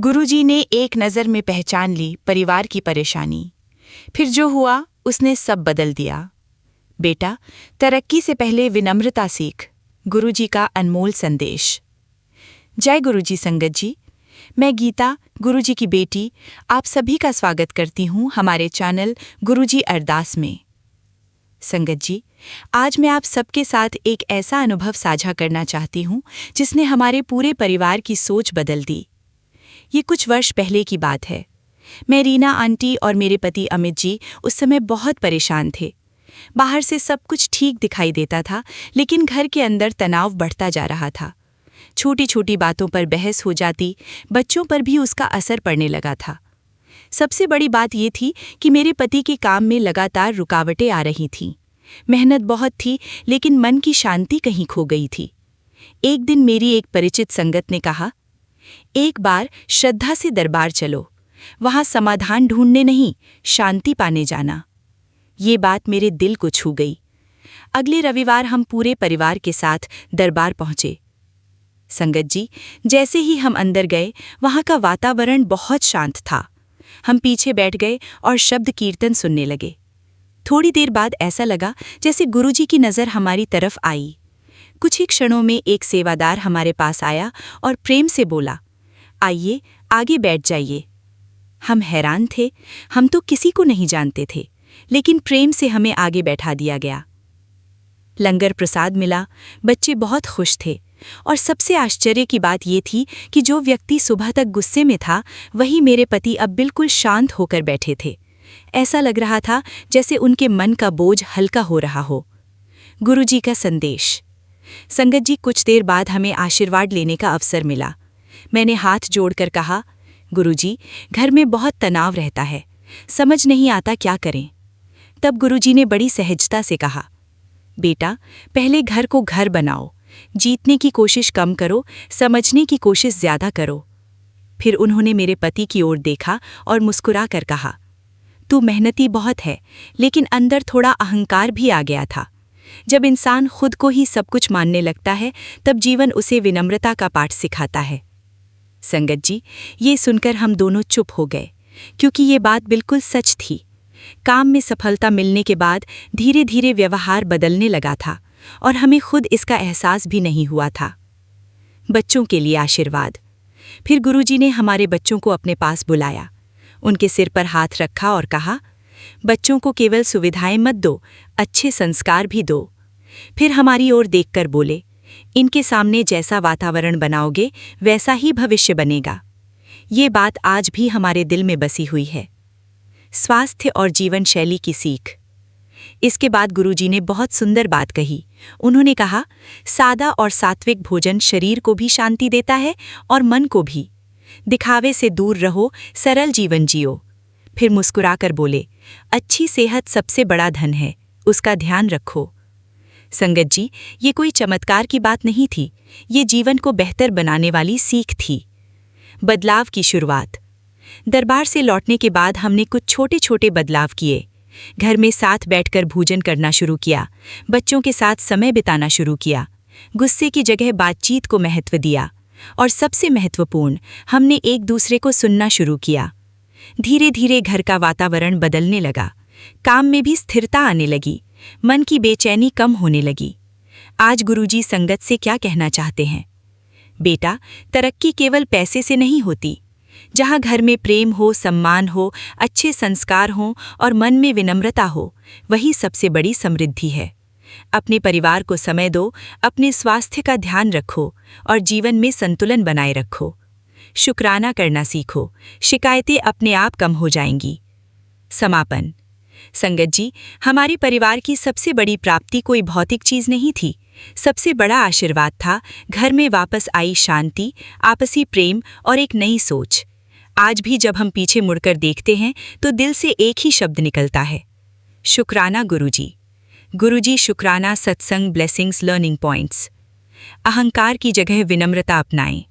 गुरुजी ने एक नज़र में पहचान ली परिवार की परेशानी। फिर जो हुआ उसने सब बदल दिया। बेटा, तरक्की से पहले विनम्रता सीख। गुरुजी का अनमोल संदेश। जय गुरुजी संगत जी। मैं गीता, गुरुजी की बेटी, आप सभी का स्वागत करती हूँ हमारे चैनल गुरुजी अरदास में। संगत जी, आज मैं आप सबके साथ एक ऐसा अनुभव साझा करना चाहती हूँ जिसने हमारे पूरे परिवार की सोच बदल दी। ये कुछ वर्ष पहले की बात है। मैं रीना आंटी और मेरे पति अमित जी उस समय बहुत परेशान थे। बाहर से सब कुछ ठीक दिखाई देता था, लेकिन घर के अंदर तनाव बढ़ता जा रहा था। छोटी छोटी बातों पर बहस हो जाती, बच्चों पर भी उसका असर पड़ने लगा था। सबसे बड़ी बात ये थी कि मेरे पति के काम में लगातार रुकावटें आ रही थीं। मेहनत बहुत थी, लेकिन मन की शांति कहीं खो गई थी। एक दिन मेरी एक परिचित संगत ने कहा, एक बार श्रद्धा से दरबार चलो, वहां समाधान ढूंढने नहीं, शांति पाने जाना। ये बात मेरे दिल को छू गई। अगले रविवार हम पूरे परिवार के साथ दरबार पहुंचे। संगत जी, जैसे ही हम अंदर गए, वहां का वातावरण बहुत शांत था। हम पीछे बैठ गए और शब्द कीर्तन सुनने लगे। थोड़ी देर बाद ऐसा लगा जैसे गुरुजी की नज़र हमारी तरफ आई। कुछ ही क्षणों में एक सेवादार हमारे पास आया और प्रेम से बोला, आइए, आगे बैठ जाइए। हम हैरान थे। हम तो किसी को नहीं जानते थे, लेकिन प्रेम से हमें आगे बैठा दिया गया। लंगर प्रसाद मिला, बच्चे बहुत खुश थे, और सबसे आश्चर्य की बात ये थी कि जो व्यक्ति सुबह तक गुस्से में था, वही मेरे पति अब बिल्कुल शांत होकर बैठे थे। ऐसा लग रहा था जैसे उनके मन का बोझ हल्का हो रहा हो। गुरुजी का संदेश। संगत जी, कुछ देर बाद हमें आशीर्वाद लेने का अवसर मिला। मैंने हाथ जोड़कर कहा, गुरुजी, घर में बहुत तनाव रहता है, समझ नहीं आता क्या करें। तब गुरुजी ने बड़ी सहजता से कहा, बेटा, पहले घर को घर बनाओ, जीतने की कोशिश कम करो, समझने की कोशिश ज्यादा करो। फिर उन्होंने मेरे पति की ओर देखा और मुस्कुरा कर कहा, तू मेहनती बहुत है, लेकिन अंदर थोड़ा अहंकार भी आ गया था। जब इंसान खुद को ही सब कुछ मानने लगता है, तब जीवन उसे विनम्रता का पाठ सिखाता है। संगत जी, ये सुनकर हम दोनों चुप हो गए, क्योंकि ये बात बिल्कुल सच थी। काम में सफलता मिलने के बाद धीरे धीरे व्यवहार बदलने लगा था, और हमें खुद इसका एहसास भी नहीं हुआ था। बच्चों के लिए आशीर्वाद। फिर गुरुजी ने हमारे बच्चों को अपने पास बुलाया, उनके सिर पर हाथ रखा और कहा, बच्चों को केवल सुविधाएं मत दो, अच्छे संस्कार भी दो। फिर हमारी ओर देखकर बोले, इनके सामने जैसा वातावरण बनाओगे, वैसा ही भविष्य बनेगा। ये बात आज भी हमारे दिल में बसी हुई है। स्वास्थ्य और जीवन शैली की सीख। इसके बाद गुरुजी ने बहुत सुंदर बात कही। उन्होंने कहा, सादा और सात्विक भोजन शरीर को भी शांति देता है और मन को भी। दिखावे से दूर रहो, सरल जीवन जियो। फिर मुस्कुराकर बोले, अच्छी सेहत सबसे बड़ा धन है, उसका ध्यान रखो। संगत जी, ये कोई चमत्कार की बात नहीं थी, ये जीवन को बेहतर बनाने वाली सीख थी। बदलाव की शुरुआत। दरबार से लौटने के बाद हमने कुछ छोटे छोटे बदलाव किए। घर में साथ बैठकर भोजन करना शुरू किया, बच्चों के साथ समय बिताना शुरू किया, गुस्से की जगह बातचीत को महत्व दिया, और सबसे महत्वपूर्ण, हमने एक दूसरे को सुनना शुरू किया। धीरे धीरे घर का वातावरण बदलने लगा, काम में भी स्थिरता आने लगी, मन की बेचैनी कम होने लगी। आज गुरुजी संगत से क्या कहना चाहते हैं? बेटा, तरक्की केवल पैसे से नहीं होती। जहाँ घर में प्रेम हो, सम्मान हो, अच्छे संस्कार हों और मन में विनम्रता हो, वही सबसे बड़ी समृद्धि है। अपने परिवार को समय दो, अपने स्वास्थ्य का ध्यान रखो और जीवन में संतुलन बनाए रखो। शुक्राना करना सीखो, शिकायतें अपने आप कम हो जाएंगी। समापन। संगत जी, हमारे परिवार की सबसे बड़ी प्राप्ति कोई भौतिक चीज नहीं थी। सबसे बड़ा आशीर्वाद था घर में वापस आई शांति, आपसी प्रेम और एक नई सोच। आज भी जब हम पीछे मुड़कर देखते हैं तो दिल से एक ही शब्द निकलता है, शुक्राना गुरुजी। गुरुजी शुक्राना सत्संग ब्लेसिंग्स लर्निंग पॉइंट्स। अहंकार की जगह विनम्रता अपनाएं।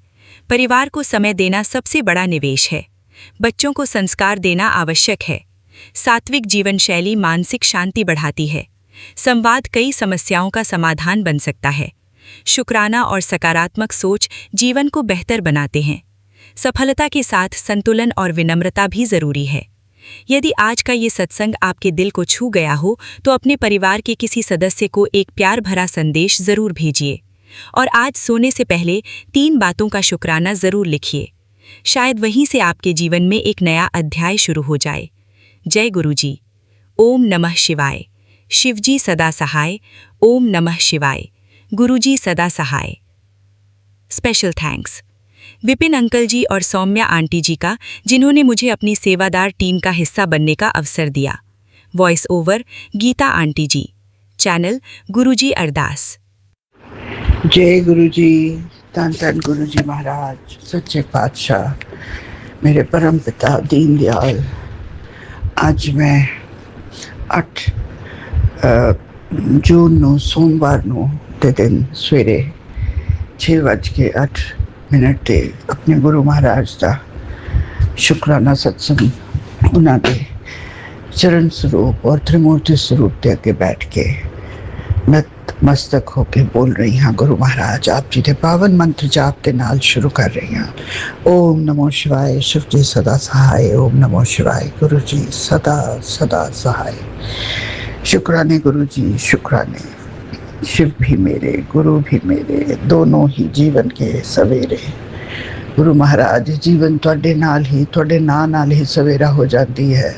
परिवार को समय देना सबसे बड़ा निवेश है। बच्चों को संस्कार देना आवश्यक है। सात्विक जीवन शैली मानसिक शांति बढ़ाती है। संवाद कई समस्याओं का समाधान बन सकता है। शुक्राना और सकारात्मक सोच जीवन को बेहतर बनाते हैं। सफलता के साथ संतुलन और विनम्रता भी जरूरी है। यदि आज का ये सत्संग आपके दिल को छू गया हो तो अपने परिवार के किसी सदस्य को एक प्यार भरा संदेश जरूर भेजिए। और आज सोने से पहले 3 बातों का शुक्राना जरूर लिखिए। शायद वहीं से आपके जीवन में एक नया अध्याय शुरू हो जाए। जय गुरुजी। ओम नमः शिवाय। शिवजी सदा सहाय। ओम नमः शिवाय। गुरुजी सदा सहाय। स्पेशल थैंक्स विपिन अंकल जी और सौम्या आंटी जी का, जिन्होंने मुझे अपनी सेवादार टीम का हिस्सा बनने का अवसर दिया। वॉइस ओवर गीता आंटी जी। चैनल गुरुजी अरदास। जय गुरु जी। धन धन गुरु जी महाराज, सच्चे पातशाह, मेरे परम पिता दीन दयाल। आज मैं 8 जून ਨੂੰ ਸੋਮਵਾਰ ਨੂੰ ਦੇ ਦਿਨ ਸਵੇਰੇ 6:08 ਤੇ ਆਪਣੇ ਗੁਰੂ ਮਹਾਰਾਜ ਦਾ ਸ਼ੁਕਰਾਨਾ ਸਤਸੰਗ ਉਹਨਾਂ ਦੇ ਚਰਨ ਸਰੂਪ ਔਰ ਤ੍ਰਿਮੂਰਤੀ ਸਰੂਪ ਦੇ ਅੱਗੇ ਬੈਠ ਕੇ ਮਸਤਕ ਹੋ ਕੇ ਬੋਲ ਰਹੀ ਹਾਂ। ਗੁਰੂ ਮਹਾਰਾਜ ਆਪ ਜੀ ਦੇ ਪਾਵਨ ਮੰਤਰ ਜਾਪ ਦੇ ਨਾਲ ਸ਼ੁਰੂ ਕਰ ਰਹੀ ਹਾਂ। ਓਮ ਨਮੋ ਸ਼ਿਵਾਏ। शिव जी सदा सहाय। ओम नमो शिवाय। गुरु जी सदा सदा सहाय। शुक्राने गुरु जी, शुक्राने। शिव भी मेरे, गुरु भी मेरे, दोनों ही जीवन के सवेरे। गुरु महाराज, जीवन तुहाडे नाल ही, तुहाडे नां नाल ही सवेरा हो जाती है।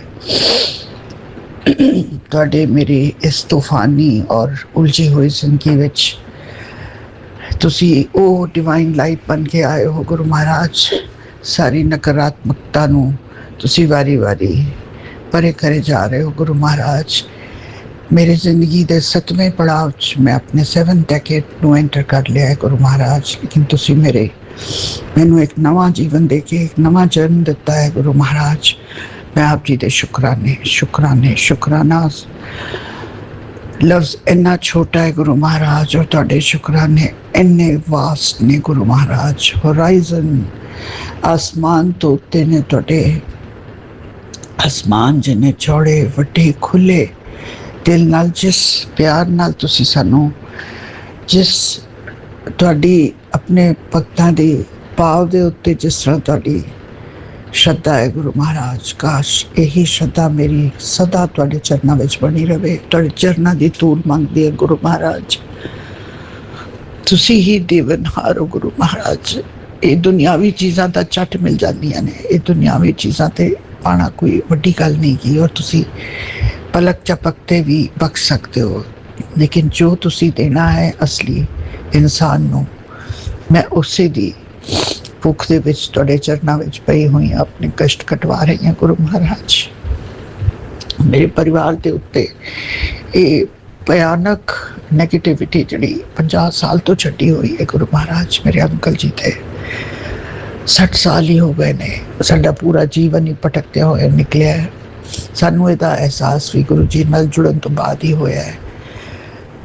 तुहाडे मेरी इस तूफानी और उलझी हुई जिंदगी विच तुसी ओ डिवाइन लाइट बन के आए हो। गुरु महाराज, सारी नकारात्मकता नूं तुसी वारी वारी परे करे जा रहे हो। गुरु महाराज, मेरी जिंदगी दे 7वें पड़ाव च मैं अपने 7th डेकेड नूं एंटर कर लिया है। गुरु महाराज, लेकिन तुसी मैनू एक नवा जीवन दे के एक नवा जन्म दिता है। गुरु महाराज, मैं आप जी दे शुक्राने शुक्राने शुक्राना। लफ्ज़ इन्ना छोटा है गुरु महाराज, और तुहाडे शुक्राने इन्ने वास्ट ने। गुरु महाराज, होराइजन आसमान तो उत्ते ने, तुहाडे आसमान जिन्ने चौड़े वड्डे खुले दिल नाल, जिस प्यार नाल तुसी सानू, जिस तुहाडी अपने भगतां दे भाव दे उत्ते जिस तरह तुहाडी श्रद्धा है गुरु महाराज, काश यही श्रद्धा मेरी सदा तुहाडे चरनां विच बनी रहे। तुहाडे चरनां दी धूल मंगदी है गुरु महाराज। तुसी ही देवनहार हो गुरु महाराज। ये दुनियावी चीज़ां तां झट मिल जांदियां ने, ये दुनियावी चीज़ां ते पाना कोई वड्डी गल नहीं की, और तुसी पलक झपकते भी बख्श सकते हो, लेकिन जो तुसी देना है असली इंसान नूं, मैं उसे दी भुख दे विच तुहाडे चरनां विच पई हुई अपने कष्ट कटवा रही हैं। गुरु महाराज, मेरे परिवार के उत्ते ये भयानक नैगेटिविटी जिहड़ी 50 साल तो छड्डी हुई है। गुरु महाराज, मेरे अंकल जी थे 60 साल ही हो गए ने, साडा पूरा जीवन ही भटकते हुए निकलिया है। सानू इहदा एहसास भी गुरु जी नाल जुड़न तो बाद ही होया है।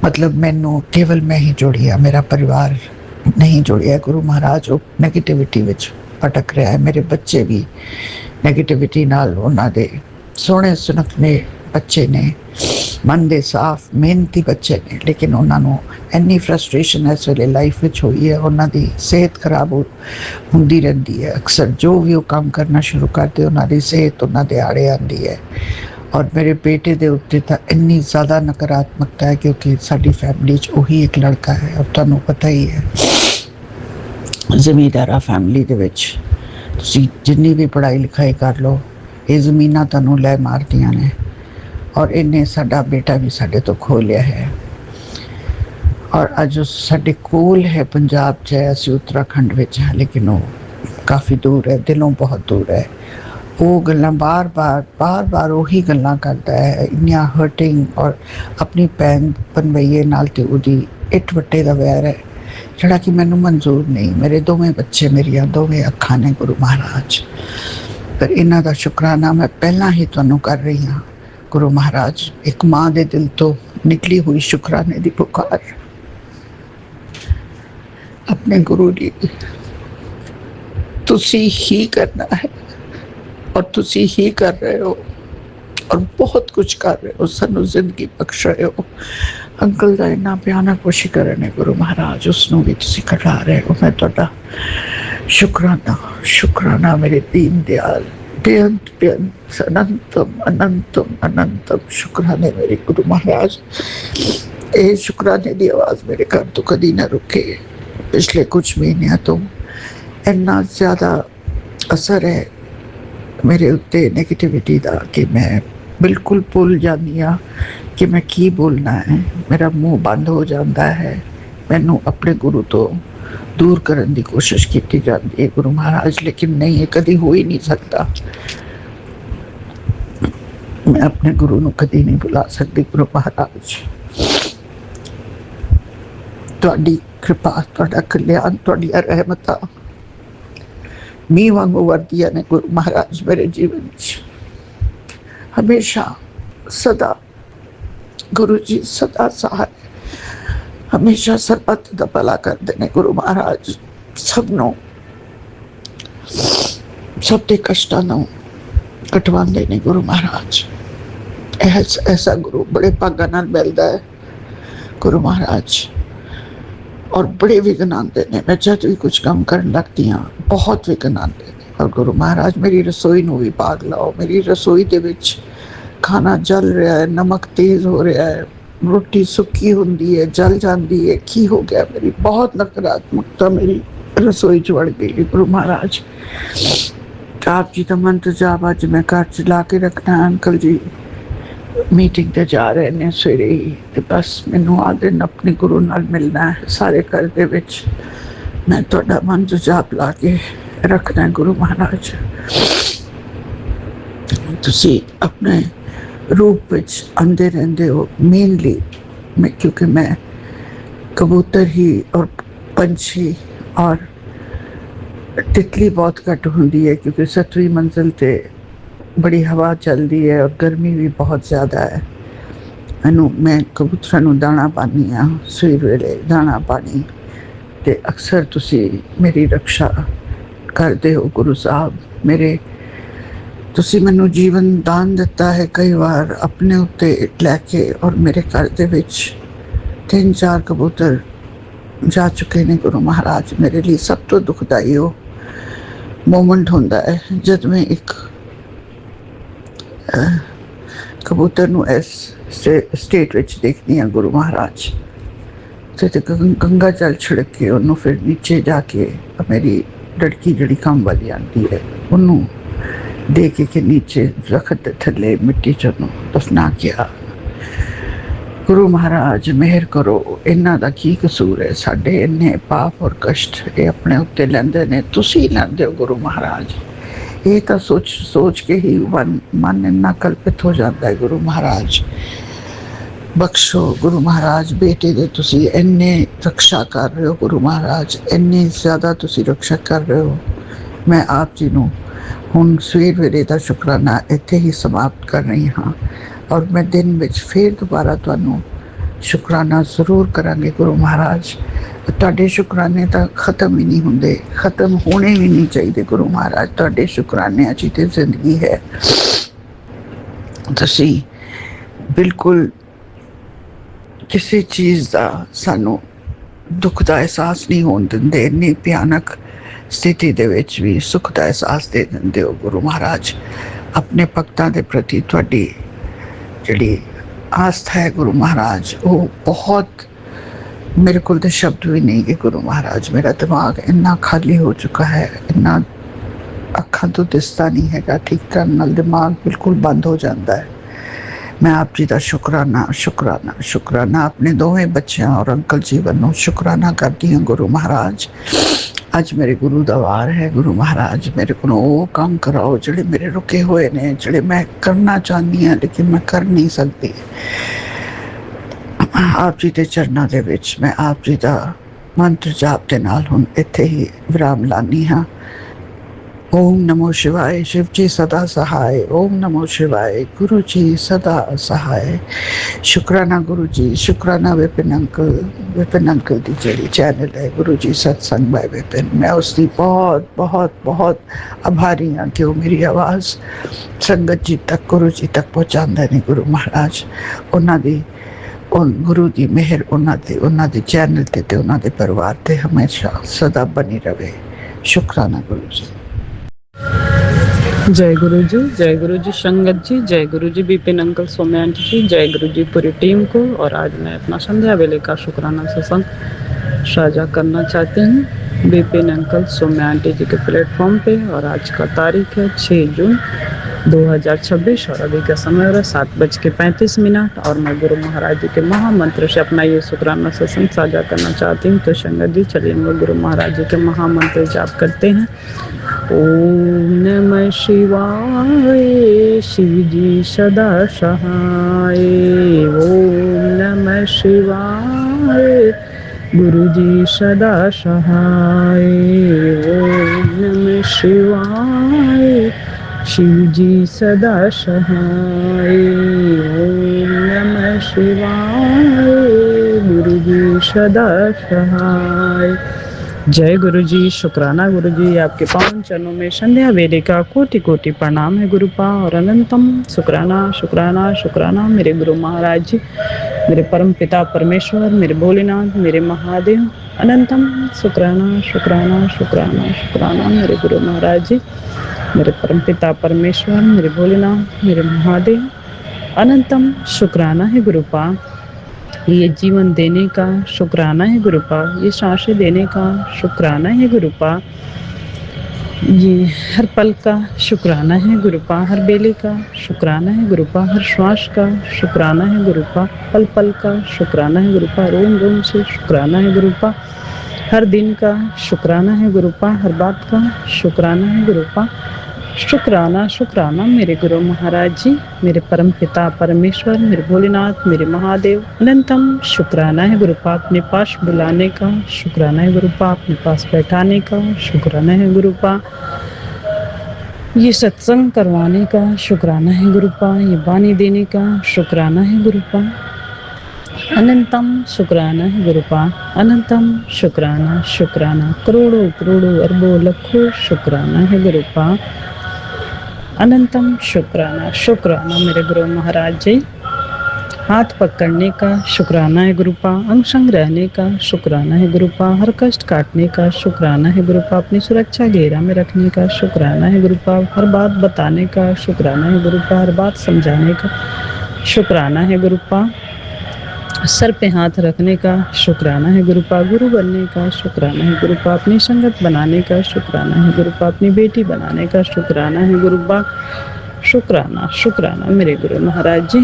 मतलब मैनू केवल मैं ही जुड़िया, मेरा परिवार नहीं जुड़िया। गुरु महाराज, वो नैगेटिविटी विच भटक रहा है। मेरे बच्चे भी नैगेटिविटी नाल, उन्हां दे सोहणे सुनखने बच्चे ने, मन दे साफ मेहनती बच्चे ने, लेकिन उन्होंने इन्नी फ्रस्ट्रेशन इस वेले लाइफ विच हुई है। उन्हां दी सेहत खराब होंदी रहंदी है। अक्सर जो भी वो काम करना शुरू करते, उन्हां दी सेहत उन्हां दे आड़े आंदी है। और मेरे बेटे दे उत्ते तां इन्नी ज़्यादा नकारात्मकता है, क्योंकि साडी फैमिली च वही एक लड़का है, और तुहानूं पता ही है जमींदारा फैमिली दे विच तुसीं जिन्नी भी पढ़ाई लिखाई कर लो, ये ज़मीनां तुहानूं लै मारदियां ने। और इन्हें साडा बेटा भी साडे तो खो लिया है। और अज साडे कोल है, पंजाब च है, असीं उत्तराखंड विच है, लेकिन वो काफ़ी दूर है, दिलों बहुत दूर है। वो गल्लां बार बार उही गल्लां करता है, इन्नियां हर्टिंग। और अपनी भैन पनवैये नाल ते उहदी इट वट्टे दा वैर है, जिहड़ा कि मैनूं मंजूर नहीं। मेरे दोवें बच्चे मेरियां दोवें अखां ने गुरु महाराज, पर इन्हां दा शुकराना मैं पहलां ही तुहानूं कर रही हाँ। गुरु महाराज, एक माँ दे दिल तो निकली हुई शुकराने दी पुकार अपने गुरु जी तुसी ही करना है, और तुसी ही कर रहे हो, और बहुत कुछ कर रहे हो। सानू जिंदगी बख्श रहे हो। अंकल का इन्ना भयानक वशीकरण है गुरु महाराज, उसनों भी तुसी कटा रहे हो। मैं तुहाडा शुक्राना शुक्राना मेरे दीन दयाल, बेअंत बेअंत अनंतम अनंतम अनंतम शुक्राने मेरे गुरु महाराज। ये शुक्राने की आवाज़ मेरे घर तो कभी ना रुके। पिछले कुछ महीनों तो इन्ना ज़्यादा असर है मेरे उत्ते नेगेटिविटी का कि मैं बिल्कुल भूल जाती हाँ कि मैं की बोलना है। मेरा मुँह बंद हो जाता है। मैनू अपने गुरु तो दूर करने की कोशिश की जाती है गुरु महाराज, लेकिन नहीं, ये कभी हो ही नहीं सकता। मैं अपने गुरु को कभी नहीं भुला सकती गुरु महाराज। तुहाडी कृपा, तुहाडा कल्याण, तुहाडियां रहमतां मींह वांगू वरदियां ने गुरु महाराज मेरे जीवन च हमेशा सदा। गुरु जी सदा सहाय, हमेशा सरबत दा भला करते हैं गुरु महाराज। सबनों सब दे कष्टां नूं कटवांदे ने गुरु महाराज। ऐसा गुरु बड़े भागां नाल मिलदा है गुरु महाराज, और बड़े विघ्न आते हैं। मैं जब भी कुछ काम करने लगती हाँ बहुत विघ्न आते हैं। और गुरु महाराज मेरी रसोई नूं भी भाग लाओ। मेरी रसोई दे विच खाना जल रहा है, नमक तेज हो रहा है, रोटी सुक्की होंदी है, जल जाती है, की हो गया। मेरी बहुत नकारात्मकता मेरी रसोई च वड़ गई गुरु महाराज। आप जी का मंत्र जाप अज मैं घर च ला के रखना है। अंकल जी मीटिंग ते जा रहे ने सवेरे ही, ते बस मैनू आ दिन अपने गुरु नाल मिलना है। सारे घर दे विच मैं तुहाडा मंत्र जाप ला के रखना है गुरु महाराज। तुसी अपने रूप विच आंदे रहंदे हो मेनली मैं, क्योंकि मैं कबूतर ही और पंछी और तितली बहुत घट होंदी है, क्योंकि 7वीं मंजिल ते बड़ी हवा चलती है और गर्मी भी बहुत ज़्यादा है। मैं कबूतरां नूं दाना पानी हाँ सवेर वेले दाना पानी, ते अक्सर तुसी मेरी रक्षा करते हो गुरु साहब। मेरे तुसी मैनू जीवन दान दिता है कई बार अपने उत्ते लैके, और मेरे घर दे विच 3-4 कबूतर जा चुके ने गुरु महाराज। मेरे लिए सब तो दुखदाई हो मोमेंट होंदा है जब मैं एक कबूतर नूं इस स्टेट विच देखनी हाँ गुरु महाराज। ते गंगा जल छिड़क के उन्होंने फिर नीचे जाके मेरी लड़की जड़ी काम वाली आती है उन्होंने दे के नीचे रखत थले मिट्टी चों दफना किया। गुरु महाराज मेहर करो, इन्हां दा की कसूर है? साडे इन्ने पाप और कष्ट ये अपने उत्ते लैंदे ने, तुसी लैंदे हो गुरु महाराज। ये तो सोच के ही मन इन्ना कल्पित हो जाता है गुरु महाराज। बख्शो गुरु महाराज, बेटे दे तुसी इन्ने रक्षा कर रहे हो गुरु महाराज, इन्नी ज़्यादा तुसी रक्षा कर रहे हो। मैं आप जी नूं हुण सवेर वेले दा शुकराना इत्थे ही समाप्त कर रही हाँ, और मैं दिन विच फिर दोबारा तुहानूं शुकराना जरूर करांगी गुरु महाराज। तुहाडे शुकराने तो खत्म ही नहीं होंदे, खत्म होने भी नहीं चाहिए गुरु महाराज। तुहाडे शुकराने च ते जिंदगी है। तुसी बिल्कुल किसी चीज़ का सानू दुख का एहसास नहीं होने देंदे। इन्नी भयानक स्थिति दे विच भी सुख का एहसास दे देंदे हो गुरु महाराज। अपने भक्तां दे प्रति तुहाडी जिहड़ी आस्था है गुरु महाराज, वो बहुत, मेरे को तो शब्द भी नहीं है गुरु महाराज। मेरा दिमाग इन्ना खाली हो चुका है, इन्ना अखां तो दिसता नहीं है ठीक तरह नाल, दिमाग बिल्कुल बंद हो जाता है। मैं आप जी का शुकराना शुकराना शुकराना अपने दोवें बच्चों और अंकल जी वालों शुकराना करती हूँ गुरु महाराज। अज मेरे गुरु का वार है गुरु महाराज। मेरे को वो काम कराओ जोड़े मेरे रुके हुए ने, जोड़े मैं करना चाहती हाँ लेकिन मैं कर नहीं सकती। आप जी के चरणों के विच मैं आप जी का मंत्र जाप के नाल हुण इत्थे ही विराम लानी हाँ। ओम नमो शिवाय, शिव जी सदा सहाय। ओम नमो शिवाय, गुरु जी सदा सहाय। शुकराना गुरु जी, शुकराना विपिन अंकल की जी चैनल है गुरु जी सत्संग बाय विपिन। मैं उसकी बहुत बहुत बहुत आभारी हाँ कि वो मेरी आवाज़ संगत जी तक, गुरु जी तक पहुँचाते हैं गुरु महाराज। उन्होंने गुरु की मेहर उन्होंने चैनल ते उन्होंने परिवार ते हमेशा सदा बनी रहे। शुक्राना गुरु जी। जय गुरु जी संगत जी, जय गुरु जी विपिन अंकल सौम्या आंटी जी, जय गुरु जी पूरी टीम को। और आज मैं अपना संध्या वेले का शुक्राना सत्संग साझा करना चाहती हूँ विपिन अंकल सौम्या आंटी जी के प्लेटफॉर्म पे। और आज का तारीख है 6 जून 2026 और अभी का समय हो रहा है 7:35। और मैं गुरु महाराज जी के महामंत्र से अपना ये शुक्राना सत्संग साझा करना चाहती हूँ। तो संगत जी चलिए हम लोग गुरु महाराज जी के महामंत्र जाप करते हैं। ओम नमः शिवाय, शिव जी सदा सहाय। ओम नमः शिवाय, गुरु जी सदा सहाय। ओम नमः शिवाय, शिव जी सदा सहाय। ओम नमः शिवाय, गुरु जी सदा सहाय। जय गुरु जी, शुक्राना गुरु जी, आपके पावन चरणों में संध्या वेले का कोटि कोटि प्रणाम है गुरुपा। और अनंतम शुक्राना शुक्राना शुक्राना मेरे गुरु महाराज जी, मेरे परम पिता परमेश्वर, मेरे भोलेनाथ, मेरे महादेव। अनंतम शुक्राना शुक्राना शुक्राना शुक्राना मेरे गुरु महाराज जी, मेरे परम पिता परमेश्वर, मेरे भोलेनाथ, मेरे महादेव। अनंतम शुक्राना है गुरुपा, ये जीवन देने का शुक्राना है गुरुपा, ये सांसें देने का शुक्राना है गुरुपा, ये हर पल का शुक्राना है गुरुपा, हर बेले का शुक्राना है गुरुपा, हर श्वास का शुक्राना है गुरुपा, पल पल का शुक्राना है गुरुपा, रोम रोम से शुक्राना है गुरुपा, हर दिन का शुक्राना है गुरुपा, हर बात का शुक्राना है गुरुपा। शुक्राना शुक्राना मेरे गुरु महाराज जी, मेरे परम पिता परमेश्वर, मेरे भोलेनाथ, मेरे महादेव। अनंतम शुक्राना है गुरुपा, अपने पास बुलाने का शुक्राना है गुरुपा, अपने पास बैठाने का शुक्राना है गुरुपा, ये सत्संग करवाने का शुक्राना है गुरुपा, ये वाणी देने का शुक्राना है गुरुपा। अनंतम शुक्राना है गुरुपा, अनंतम शुक्राना शुक्राना, करोड़ों करोड़ों अरबों लाखों शुक्राना है गुरुपा। अनंतम शुक्राना शुक्राना मेरे गुरु महाराज जी, हाथ पकड़ने का शुक्राना है गुरुपा, अंग संग रहने का शुक्राना है गुरुपा, हर कष्ट काटने का शुक्राना है गुरुपा, अपनी सुरक्षा घेरा में रखने का शुक्राना है गुरुपा, हर बात बताने का शुक्राना है गुरुपा, हर बात समझाने का शुक्राना है गुरुपा, सर पे हाथ रखने का शुक्राना है गुरुपा, गुरु बनने का शुक्राना है गुरुपा, अपनी संगत बनाने का शुक्राना है गुरुपा, अपनी बेटी बनाने का शुक्राना है गुरुपा। शुक्राना शुक्राना मेरे गुरु महाराज जी,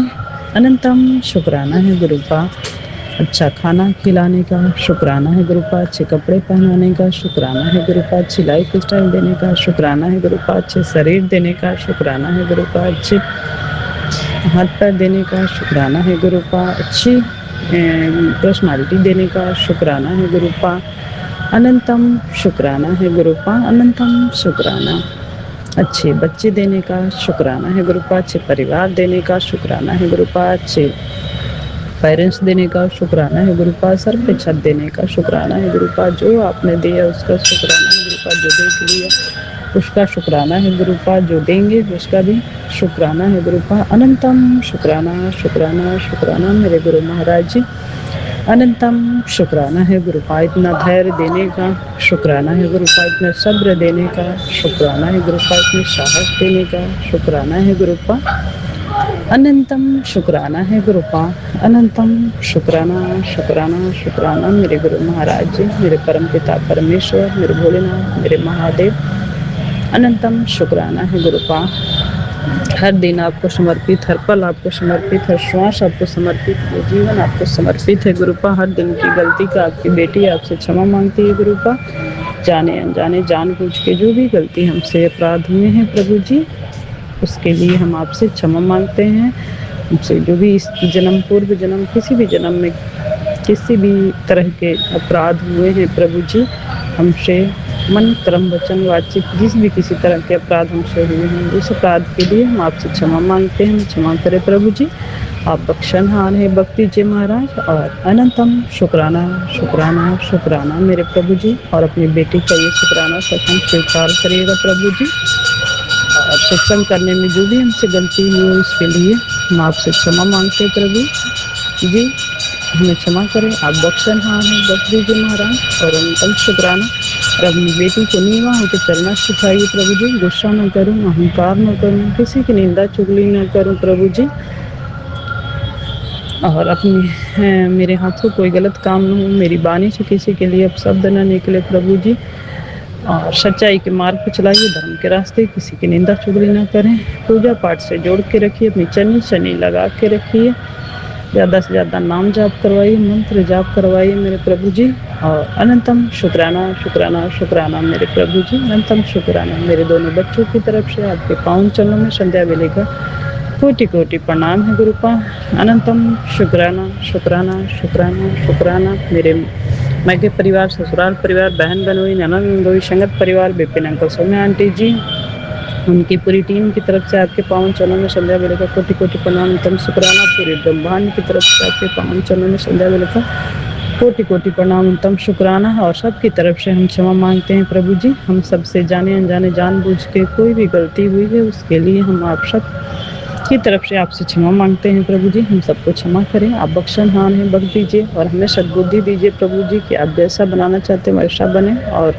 अनंतम शुक्राना है गुरुपा, अच्छा खाना खिलाने का शुक्राना है गुरुपा, अच्छे कपड़े पहनाने का शुक्राना है गुरुपा, अच्छी लाइफ स्टाइल देने का शुक्राना है गुरुपा, अच्छे शरीर देने का शुक्राना है गुरुपा, अच्छे हाथ पैर देने का शुक्राना है गुरुपा, अच्छी पर्सनालिटी देने का शुक्राना है गुरुपा। अनंतम शुक्राना है गुरुपा, अनंतम शुक्राना, अच्छे बच्चे देने का शुक्राना है गुरुपा, अच्छे परिवार देने का शुक्राना है गुरुपा, अच्छे पेरेंट्स देने का शुक्राना है गुरुपा, सर पे छत देने का शुक्राना है गुरुपा, जो आपने दिया उसका शुक्राना है गुरुपा, जो देख लिया उसका शुक्राना है गुरुपा, जो देंगे उसका भी शुक्राना है गुरुपा। अनंतम शुक्राना शुक्राना शुक्राना मेरे गुरु महाराज जी, अनंतम शुक्राना है गुरुपा, इतना धैर्य देने का शुक्राना है गुरुपा, इतना सब्र देने का शुक्राना है गुरुपा, इतने साहस देने का शुक्राना है गुरुपा। अनंतम शुक्राना है गुरुपा, अनंतम शुक्राना शुक्राना शुक्राना मेरे गुरु महाराज जी, मेरे परम पिता परमेश्वर, मेरे भोलेनाथ, मेरे महादेव। अनंतम शुक्राना है गुरुपा, हर दिन आपको समर्पित, हर पल आपको समर्पित, हर श्वास आपको समर्पित, ये जीवन आपको समर्पित है गुरुपा। हर दिन की गलती का आपकी बेटी आपसे क्षमा मांगती है गुरुपा, जाने अनजाने जानबूझ के जो भी गलती हमसे अपराध हुए हैं प्रभु जी, उसके लिए हम आपसे क्षमा मांगते हैं। हमसे जो भी इस जन्म पूर्व जन्म किसी भी जन्म में किसी भी तरह के अपराध हुए हैं प्रभु जी, हमसे मन कर्म वचन वाचिक जिस भी किसी तरह के अपराध हमसे हुए हैं, उस अपराध के लिए हम आपसे क्षमा मांगते हैं। क्षमा करें प्रभु जी, आप बख्शनहार हैं भक्ति जी महाराज। और अनंतम शुक्राना शुक्राना शुक्राना मेरे प्रभु जी, और अपनी बेटी का ये शुक्राना सत्संग स्वीकार करिएगा प्रभु जी। और सत्संग करने में जो भी हमसे गलती हुई उसके लिए हम आपसे क्षमा मांगते हैं प्रभु जी, हमें क्षमा करें, आप बख्शनहार हैं भक्ति जी महाराज। और अनंतम शुक्राना अपनी बेटी को नीवा होकर चलना सिखाइए प्रभु जी। गुस्सा न करूं, अहंकार न करूं, किसी की निंदा चुगली न करूं प्रभु जी। और अपनी मेरे हाथों कोई गलत काम न हो, मेरी वाणी से किसी के लिए अपशब्द न निकले प्रभु जी। और सच्चाई के मार्ग पर चलाइए, धर्म के रास्ते, किसी की निंदा चुगली न करें। पूजा पाठ से जोड़ के रखिए, अपनी चनी शनि लगा के रखिए। ज़्यादा से ज़्यादा नाम जाप करवाइए, मंत्र जाप करवाइए मेरे प्रभु जी। और अनंतम शुक्राना शुक्राना शुक्राना मेरे प्रभु जी, अनंतम शुक्राना। मेरे दोनों बच्चों की तरफ से आपके पावन चरणों में संध्या वेले का कोटि कोटि प्रणाम है गुरुपा। अनंतम शुक्राना शुक्राना शुक्राना शुक्राना। मेरे मैके परिवार, ससुराल परिवार, बहन बनोई, ननद नंदोई, संगत परिवार, बिपिन अंकल, सौम्या आंटी जी, उनकी पूरी टीम की तरफ से आपके पावन चरणों में संध्या वेले का कोटि कोटि प्रणाम अनंतम शुक्राना। पूरे ब्रह्मांड की तरफ से आपके पावन चरणों में संध्या वेले का कोटि कोटि प्रणाम अनंतम शुक्राना। और सबकी तरफ से हम क्षमा मांगते हैं प्रभु जी। हम सबसे जाने अनजाने जानबूझ के कोई भी गलती हुई है उसके लिए हम आप सब की तरफ से आपसे क्षमा मांगते हैं प्रभु जी। हम सबको क्षमा करें, आप बख्शनहार हैं, बख्श दीजिए और हमें सद्बुद्धि दीजिए प्रभु जी कि आप जैसा बनाना चाहते हैं वैसा बने। और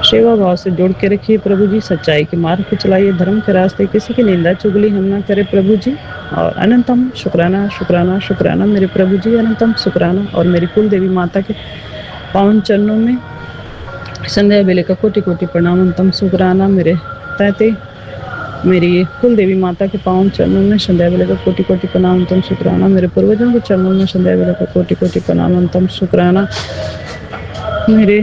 सेवा भाव से जोड़ के रखिए प्रभु जी। सच्चाई के मार्ग पर चलाइए, धर्म के रास्ते, किसी की निंदा चुगली हम ना करें प्रभु जी। और अनंतम शुक्राना शुक्राना शुक्राना मेरे प्रभु जी, अनंतम शुक्राना। और मेरी कुल देवी माता के पावन चरणों में संध्या वेले का कोटि कोटि प्रणाम अनंतम शुक्राना। मेरी कुल देवी माता के पावन चरणों में संध्या वेले का कोटि कोटि प्रणाम अनंतम शुक्राना। मेरे पूर्वजों के चरणों में संध्या वेले का कोटि कोटि प्रणाम अनंतम शुक्राना। मेरे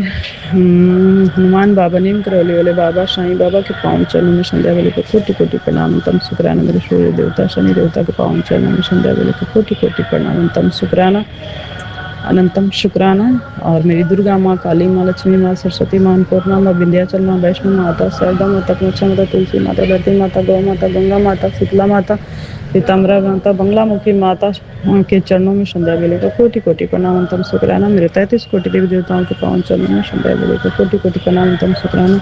हनुमान बाबा, नीम करौली वाले बाबा, साईं बाबा के पावन चरणों में संध्या वेले का कोटि कोटि प्रणाम अनंतम शुक्राना। मेरे सूर्य देवता, शनि देवता के पावन चरणों में संध्या वेले का कोटि कोटि प्रणाम अनंतम शुक्राना, अनंतम शुक्राना। और मेरी दुर्गा माँ, काली माँ, लक्ष्मी माँ, सरस्वती माँ, अन्नपूर्णा माँ, विंध्याचल माँ, वैष्णो माता, शारदा माता, कमक्षा माता, तुलसी माता, धरती माता, गौ माता, गंगा माता, शीतला माता, पीताम्बरा माता, बंगलामुखी माता के चरणों में संध्या वेले का कोटि कोटि प्रणाम अनंतम शुक्राना। मेरे 33 कोटि देवी देवताओं के पावन चरणों में संध्या वेले का कोटि कोटि प्रणाम अनंतम शुक्राना।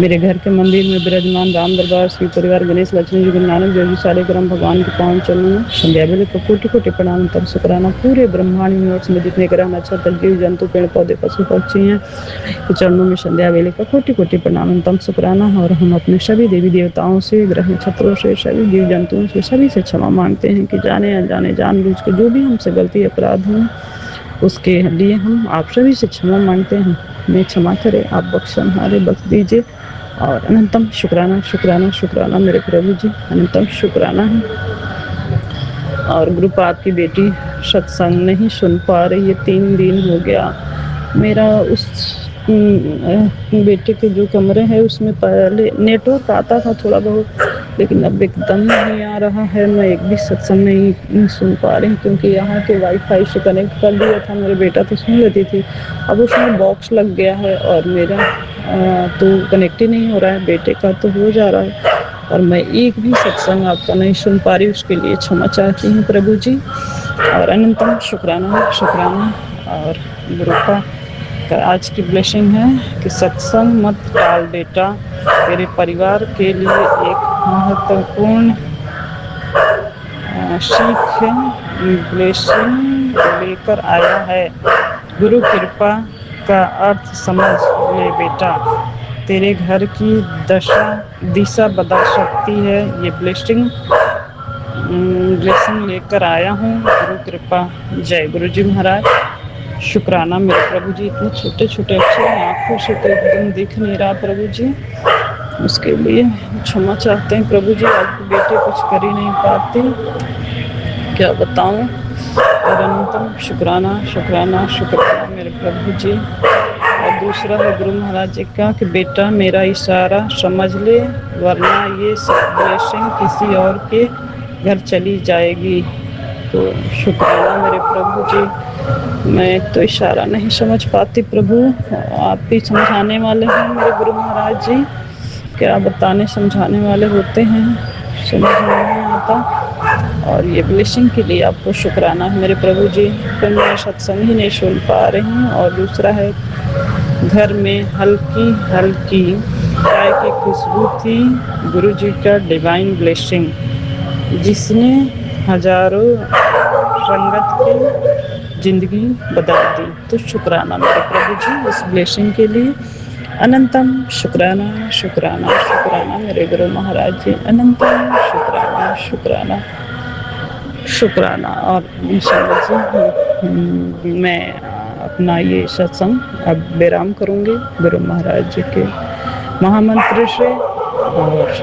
मेरे घर के मंदिर में विराजमान राम दरबार, शिव परिवार, गणेश, लक्ष्मी जी, गुरु नानक देव जी, सारे ग्रह भगवान के पावन चरणों में संध्या वेले का कोटि कोटि प्रणाम अनंतम शुक्राना। पूरे ब्रह्मांड यूनिवर्स में जितने ग्रह, नक्षत्र, जीव जंतु, पेड़ पौधे, पशु पक्षी हैं के चरणों में संध्या वेले का कोटि कोटि प्रणाम अनंतम शुक्राना। और हम अपने सभी देवी देवताओं से, ग्रह नक्षत्रों से, सभी जीव जंतुओं से, सभी से क्षमा मांगते हैं कि जाने अनजाने जानबूझ के जो भी हमसे गलती अपराध हुए उसके लिए हम आप सभी से क्षमा मांगते हैं। हमें क्षमा करें, आप बख्शनहारे, बख्श दीजिए। और अनंतम शुक्राना शुक्राना शुक्राना मेरे प्रभु जी, अनंतम शुक्राना है। और ग्रुप आपकी बेटी सत्संग नहीं सुन पा रही है, 3 दिन हो गया। मेरा उस बेटे के जो कमरे है उसमें पहले नेटवर्क आता था थोड़ा बहुत, लेकिन अब एकदम नहीं आ रहा है। मैं एक भी सत्संग नहीं सुन पा रही क्योंकि यहाँ के वाईफाई से कनेक्ट कर दिया था, मेरे बेटा तो सुन लेती थी। अब उसमें बॉक्स लग गया है और मेरा तो कनेक्ट ही नहीं हो रहा है, बेटे का तो हो जा रहा है। और मैं एक भी सत्संग आपका नहीं सुन पा रही, उसके लिए क्षमा चाहती हूँ प्रभु जी। और अनंतम शुक्राना शुक्राना। और गुरुपा का आज की ब्लेसिंग है कि सत्संग मत टाल बेटा, तेरे परिवार के लिए एक महत्वपूर्ण सीख है, ब्लेसिंग लेकर आया है। गुरु कृपा का अर्थ समझ ले बेटा, तेरे घर की दिशा बदल सकती है। ये ब्लेसिंग लेकर आया हूँ, गुरु कृपा। जय गुरु जी महाराज। शुक्राना मेरे प्रभु जी। इतने छोटे छोटे अक्षर आँखों से तो एकदम दिख नहीं रहा प्रभु जी, उसके लिए क्षमा चाहते हैं प्रभु जी। आपके बेटे कुछ कर ही नहीं पाते, क्या बताऊं। और अनंतम शुक्राना शुक्राना शुक्राना मेरे प्रभु जी। और दूसरा है गुरु महाराज जी का कि बेटा मेरा इशारा समझ ले, वरना ये सब ब्लेसिंग किसी और के घर चली जाएगी। तो शुक्राना मेरे प्रभु जी। मैं तो इशारा नहीं समझ पाती प्रभु, आप भी समझाने वाले हैं मेरे गुरु महाराज जी। क्या बताने, समझाने वाले होते हैं, समझ नहीं आता। और ये ब्लेसिंग के लिए आपको शुक्राना है मेरे प्रभु जी। फिर मैं सत्संग ही नहीं सुन पा रही हूँ। और दूसरा है घर में हल्की हल्की चाय की खुशबू थी, गुरु जी का डिवाइन ब्लेसिंग जिसने हजारों संगत की जिंदगी बदल दी। तो शुक्राना मेरे प्रभु जी इस ब्लेसिंग के लिए। अनंतम शुक्राना शुक्राना शुक्राना मेरे गुरु महाराज जी, अनंतम शुक्राना शुक्राना शुक्राना। और इंशाअल्लाह जी मैं अपना ये सत्संग अब विराम करूँगी गुरु महाराज जी के महामंत्र से। और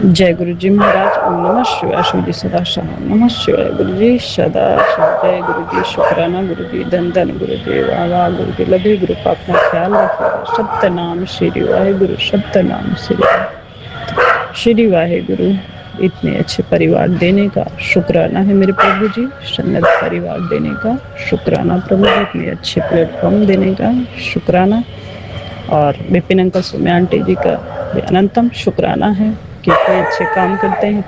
जय गुरु जी महाराज। ओम नमः शिवाय। शिव जी सदा शाह। नमः शिवाय। गुरु जी सदा शाह। जय गुरु जी। शुक्राना गुरु जी। धन धन गुरु जी। वाह वाह गुरु जी। लभे गुरु का अपना ख्याल रखिएगा। सत्य नाम श्री वाहेगुरु। सत्य नाम श्री वाहेगुरु। इतने अच्छे परिवार देने का शुक्राना है मेरे प्रभु जी। सन्नत परिवार देने का शुक्राना प्रभु जी। इतने अच्छे प्लेटफॉर्म देने का शुक्राना। और विपिन अंकल सौम्या आंटी जी का भी अनंतम शुक्राना है कि इतने अच्छे काम करते हैं,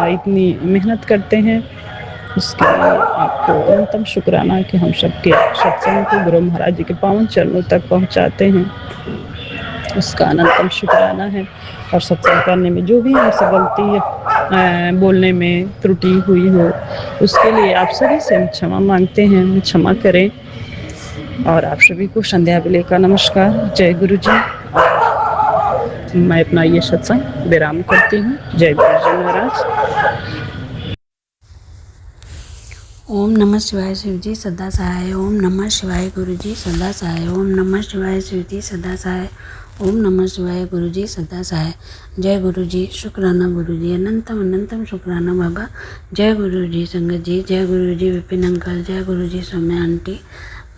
इतनी मेहनत करते हैं। उसके लिए आपको अनंतम शुक्राना है कि हम सबके सत्संग को गुरु महाराज जी के पावन चरणों तक पहुंचाते हैं। उसका अनंतम शुक्राना है। और सत्संग करने में जो भी हमसे गलती बोलने में त्रुटि हुई हो, उसके लिए आप सभी से हम क्षमा मांगते हैं। क्षमा करें। और आप सभी को संध्या विले का नमस्कार। जय गुरु जी। मैं अपना ये सत्संग विराम करती हूँ। जय गुरु जी महाराज। ओम नमः शिवाय। शिव जी सदा सहाय। ओम नमः शिवाय। गुरु जी सदा सहाय। ओम नमः शिवाय। शिव जी सदा सहाय। ओम नमः शिवाय। गुरु जी सदा सहाय। जय गुरु जी। शुक्राना गुरु जी। अनंतम अनंतम शुक्राना बाबा। जय गुरु जी संगत जी। जय गुरु जी विपिन अंकल। जय गुरु जी सौम्या आंटी।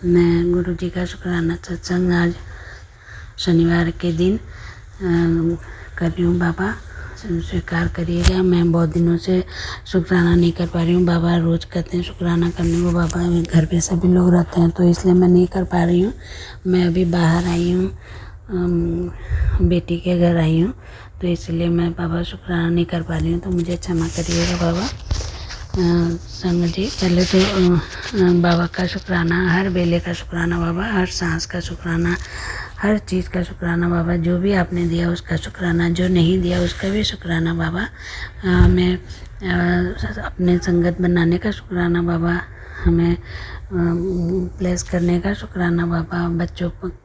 मैं गुरु जी का शुक्राना सत्संग आज शनिवार के दिन कर रही हूँ बाबा, स्वीकार करिएगा। मैं बहुत दिनों से शुक्राना नहीं कर पा रही हूँ। बाबा रोज़ कहते हैं शुक्राना करने को। बाबा घर पे सभी लोग रहते हैं तो इसलिए मैं नहीं कर पा रही हूँ। मैं अभी बाहर आई हूँ, बेटी के घर आई हूँ, तो इसलिए मैं बाबा शुक्राना नहीं कर पा रही हूँ, तो मुझे क्षमा करिएगा बाबा। संग जी पहले तो बाबा का शुक्राना, हर बेले का शुक्राना बाबा, हर सांस का शुक्राना, हर चीज़ का शुक्राना बाबा। जो भी आपने दिया उसका शुक्राना, जो नहीं दिया उसका भी शुक्राना बाबा। हमें अपने संगत बनाने का शुक्राना बाबा, हमें प्लेस करने का शुक्राना बाबा, बच्चों पर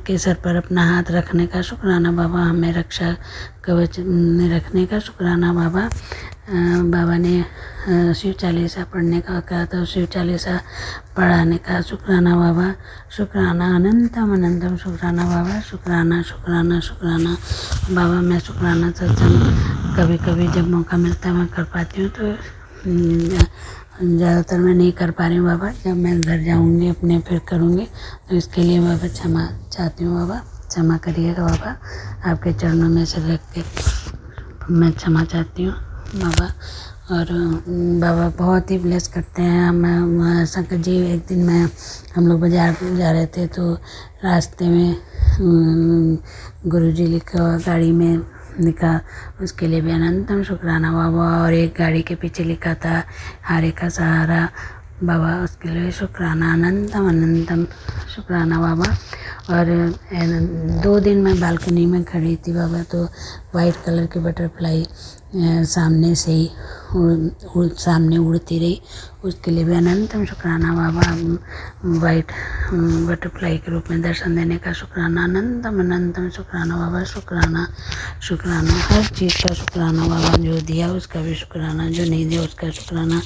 के सर पर अपना हाथ रखने का शुक्राना बाबा, हमें रक्षा कवच में रखने का शुक्राना बाबा। बाबा ने शिव चालीसा पढ़ने का कहा था, शिव चालीसा पढ़ाने का शुक्राना बाबा। शुक्राना अनंतम अनंतम शुक्राना बाबा। शुक्राना शुक्राना शुक्राना बाबा। मैं शुक्राना सत्संग कभी कभी जब मौका मिलता है मैं कर पाती हूँ, तो ज़्यादातर मैं नहीं कर पा रही हूँ बाबा। जब मैं घर जाऊँगी अपने फिर करूँगी, तो इसके लिए बाबा क्षमा चाहती हूँ बाबा। क्षमा करिएगा बाबा, आपके चरणों में से रख के मैं क्षमा चाहती हूँ बाबा। और बाबा बहुत ही ब्लेस करते हैं। मैं शंकर जी एक दिन हम लोग बाजार जा रहे थे, तो रास्ते में गुरुजी लिखा हुआ गाड़ी में लिखा, उसके लिए भी अनंतम शुक्राना बाबा। और एक गाड़ी के पीछे लिखा था हारे का सहारा बाबा, उसके लिए शुक्राना अनंतम अनंतम शुक्राना बाबा। और 2 दिन मैं बालकनी में खड़ी थी बाबा, तो वाइट कलर की बटरफ्लाई सामने से ही सामने उड़ती रही, उसके लिए भी अनंतम शुक्राना बाबा। वाइट बटरफ्लाई के रूप में दर्शन देने का शुक्राना, अनंतम अनंतम शुक्राना बाबा। शुक्राना शुक्राना, हर चीज़ का शुक्राना बाबा। जो दिया उसका भी शुक्राना, जो नहीं दिया उसका शुक्राना।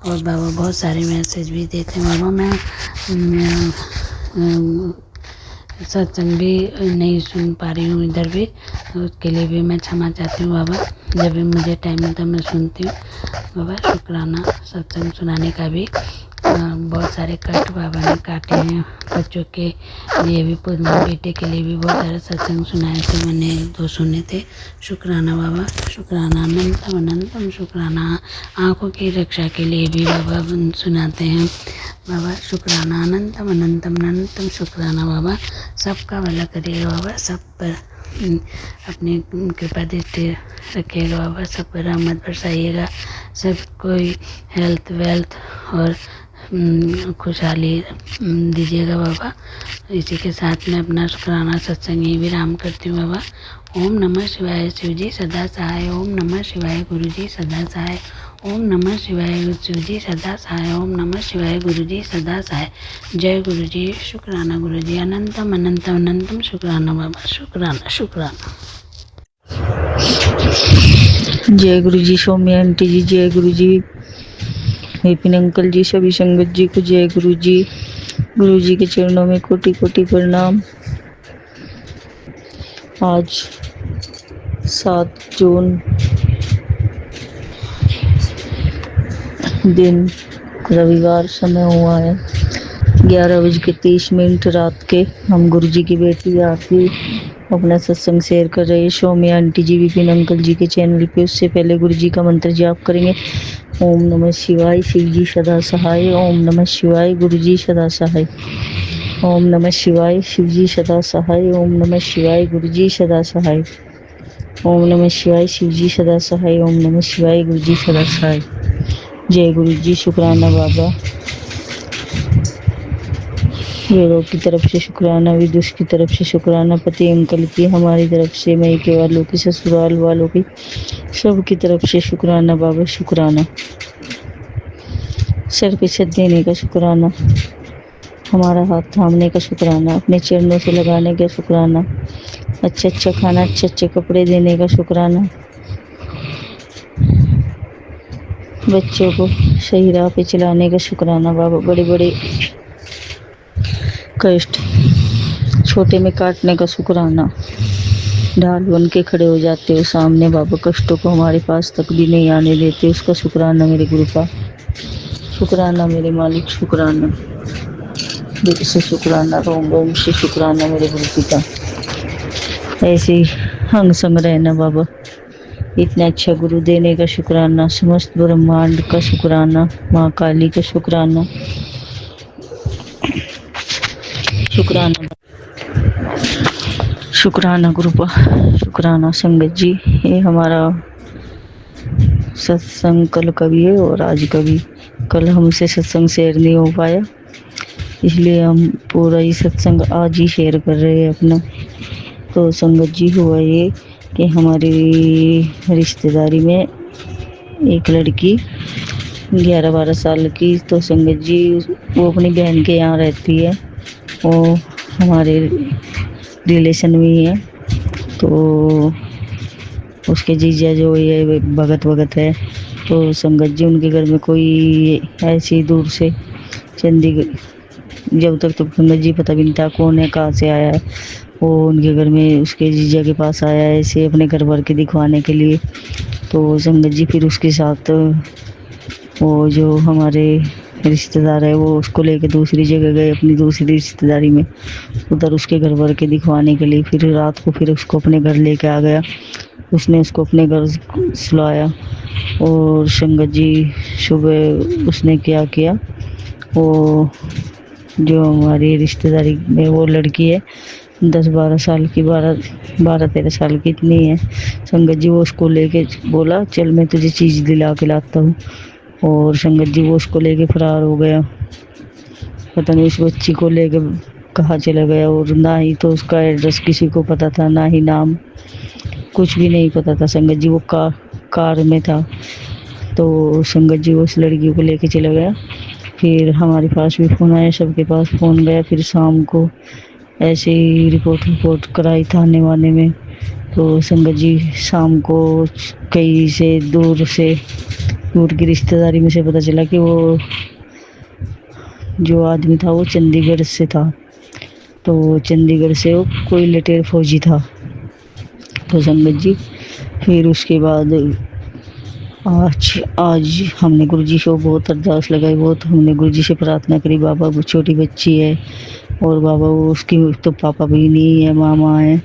और बाबा बहुत सारे मैसेज भी देते हैं बाबा। मैं सत्संग भी नहीं सुन पा रही हूँ इधर भी, तो उसके लिए भी मैं क्षमा चाहती हूँ बाबा। जब भी मुझे टाइम मिलता है मैं सुनती हूँ बाबा। शुक्राना सत्संग सुनाने का भी। बहुत सारे कष्ट बाबा ने काटे हैं, बच्चों के लिए भी, बेटे के लिए भी बहुत सारे सत्संग सुनाए थे मैंने, 2 सुने थे। शुक्राना बाबा। शुक्राना अनंतम अनंतम शुक्राना। आँखों की रक्षा के लिए भी बाबा सुनाते हैं बाबा। शुक्राना अनंतम अनंतम अनंतम शुक्राना बाबा। सबका भला करिएगा बाबा, सब पर अपनी कृपा दृष्टि रखिएगा बाबा, सब पर रहमत बरसाइएगा, सब कोई हेल्थ वेल्थ और खुशहाली दीजिएगा बाबा। इसी के साथ में अपना शुक्राना सत्संग ही विराम करती हूँ बाबा। ओम नमः शिवाय। शिव जी सदा सहाय। ओम नमः शिवाय। गुरु जी सदा सहाय। ओम नमः शिवाय गुरुजी सदा सहाय। ओम नमः शिवाय गुरुजी सदा सहाय। जय गुरुजी, शुक्राना गुरुजी, अनंतम अनंतम अनंतम शुक्राना बाबा, शुक्राना शुक्राना। जय गुरु जी सौम्या आंटी जी, जय गुरु जी विपिन अंकल जी, सभी संगत जी को जय गुरु जी। गुरु जी के चरणों में कोटि कोटि प्रणाम। आज 7 जून दिन रविवार, समय हुआ है 11:30 रात के। हम गुरु जी की बेटी आरती अपना सत्संग शेयर कर रहे हैं सौम्या आंटी जी विपिन अंकल जी के चैनल पे। उससे पहले गुरु जी का मंत्र जाप करेंगे। ओम नमः शिवाय, शिव जी सदा सहाय। ओम नमः शिवाय, गुरु जी सदा सहाय। ओम नमः शिवाय, शिव जी सदा सहाय। ओम नमः शिवाय, गुरु जी सदा सहाय। ओम नमः शिवाय, शिव जी सदा सहाय। ओम नमः शिवाय, गुरु जी सदा सहाय। जय गुरु जी, शुक्राना बाबा। वेदों की तरफ से शुक्राना, विदुष की तरफ से शुक्राना, पति अंकल की, हमारी तरफ से, मईके वालों की, ससुराल वालों की, सब की तरफ से शुक्राना बाबा, शुक्राना। सर पे छत देने का शुक्राना, हमारा हाथ थामने का शुक्राना, अपने चरणों से लगाने का शुक्राना, अच्छा अच्छा खाना, अच्छे अच्छे कपड़े देने का शुक्राना, बच्चों को सही राह पे चलाने का शुक्राना बाबा। बड़े बड़े कष्ट छोटे में काटने का शुक्राना। ढाल बन के खड़े हो जाते हो सामने बाबा, कष्टों को हमारे पास तक भी नहीं आने देते, उसका शुक्राना मेरे गुरु का, शुक्राना मेरे मालिक, शुक्राना दिल से, शुक्राना रोम रोम से, शुक्राना मेरे गुरु पिता। ऐसे ही हंग संग रहना बाबा, इतना अच्छा गुरु देने का शुक्राना, समस्त ब्रह्मांड का शुक्राना, माँ काली का शुक्राना, शुक्राना शुक्राना गुरुपा, शुक्राना संगत जी। ये हमारा सत्संग कल का भी है और आज का भी। कल हमसे सत्संग शेयर नहीं हो पाया, इसलिए हम पूरा ही सत्संग आज ही शेयर कर रहे हैं अपना। तो संगत जी हुआ ये कि हमारी रिश्तेदारी में एक लड़की 11-12 साल की, तो संगत जी वो अपनी बहन के यहाँ रहती है, वो हमारे रिलेशन में ही है। तो उसके जीजा जो ये भगत वगत है, तो संगत जी उनके घर में कोई ऐसी दूर से चंडीगढ़, जब तक तो संगत जी पता भी नहीं था कौन है, कहाँ से आया है, वो उनके घर में उसके जीजा के पास आया है ऐसे अपने घर भर के दिखवाने के लिए। तो संगत जी फिर उसके साथ वो जो हमारे रिश्तेदार है वो उसको लेके दूसरी जगह गए, अपनी दूसरी रिश्तेदारी में, उधर उसके घर भर के दिखवाने के लिए। फिर रात को फिर उसको अपने घर लेके आ गया, उसने उसको अपने घर सुलाया। और संगत जी सुबह उसने क्या किया, वो जो हमारी रिश्तेदारी में वो लड़की है 10-12 साल की, 12-13 साल की इतनी है, संगत जी वो उसको लेके बोला चल मैं तुझे चीज़ दिला के लाता हूँ। और संगत जी वो उसको लेके फरार हो गया, पता नहीं उस बच्ची को लेके कहाँ चला गया। और ना ही तो उसका एड्रेस किसी को पता था, ना ही नाम, कुछ भी नहीं पता था। संगत जी वो कार में था, तो संगत जी उस लड़की को लेके चला गया। फिर हमारे पास भी फ़ोन आया, सबके पास फ़ोन गया। फिर शाम को ऐसे ही रिपोर्ट कराई थाने वाले में। तो संगत जी शाम को कई से दूर की रिश्तेदारी में से पता चला कि वो जो आदमी था वो चंडीगढ़ से था, तो चंडीगढ़ से वो कोई लटेर फौजी था। तो संगत जी फिर उसके बाद आज हमने गुरुजी को बहुत अरदास लगाई, बहुत हमने गुरुजी से प्रार्थना करी, बाबा वो छोटी बच्ची है और बाबा वो उसकी तो पापा भी नहीं है, मामा है,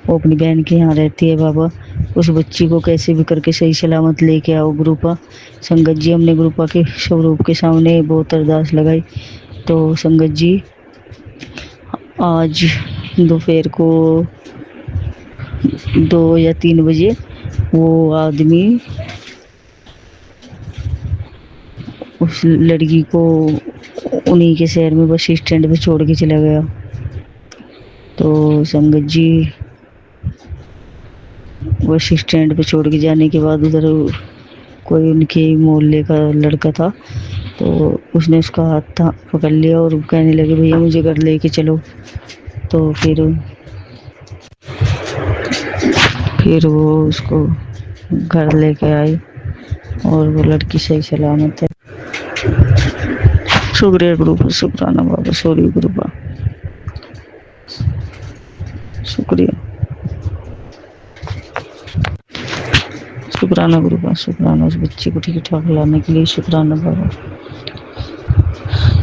वो अपनी बहन के यहाँ रहती है, बाबा उस बच्ची को कैसे भी करके सही सलामत लेके आओ गुरुपा। संगत जी हमने गुरुपा के स्वरूप के सामने बहुत अरदास लगाई। तो संगत जी आज दोपहर को 2 या 3 बजे वो आदमी उस लड़की को उन्हीं के शहर में बस स्टैंड पे छोड़ के चला गया। तो संगत जी बस स्टैंड पे छोड़ के जाने के बाद उधर कोई उनके मोहल्ले का लड़का था, तो उसने उसका हाथ था पकड़ लिया और कहने लगे भैया मुझे घर लेके चलो। तो फिर वो उसको घर लेके आए और वो लड़की सही सलामत है। शुक्रिया ग्रुप, शुक्राना बाबा, सॉरी ग्रुप, शुक्रिया, शुक्राना ग्रुप, शुक्राना उस बच्ची को ठीक ठाक लाने के लिए, शुक्राना बाबा।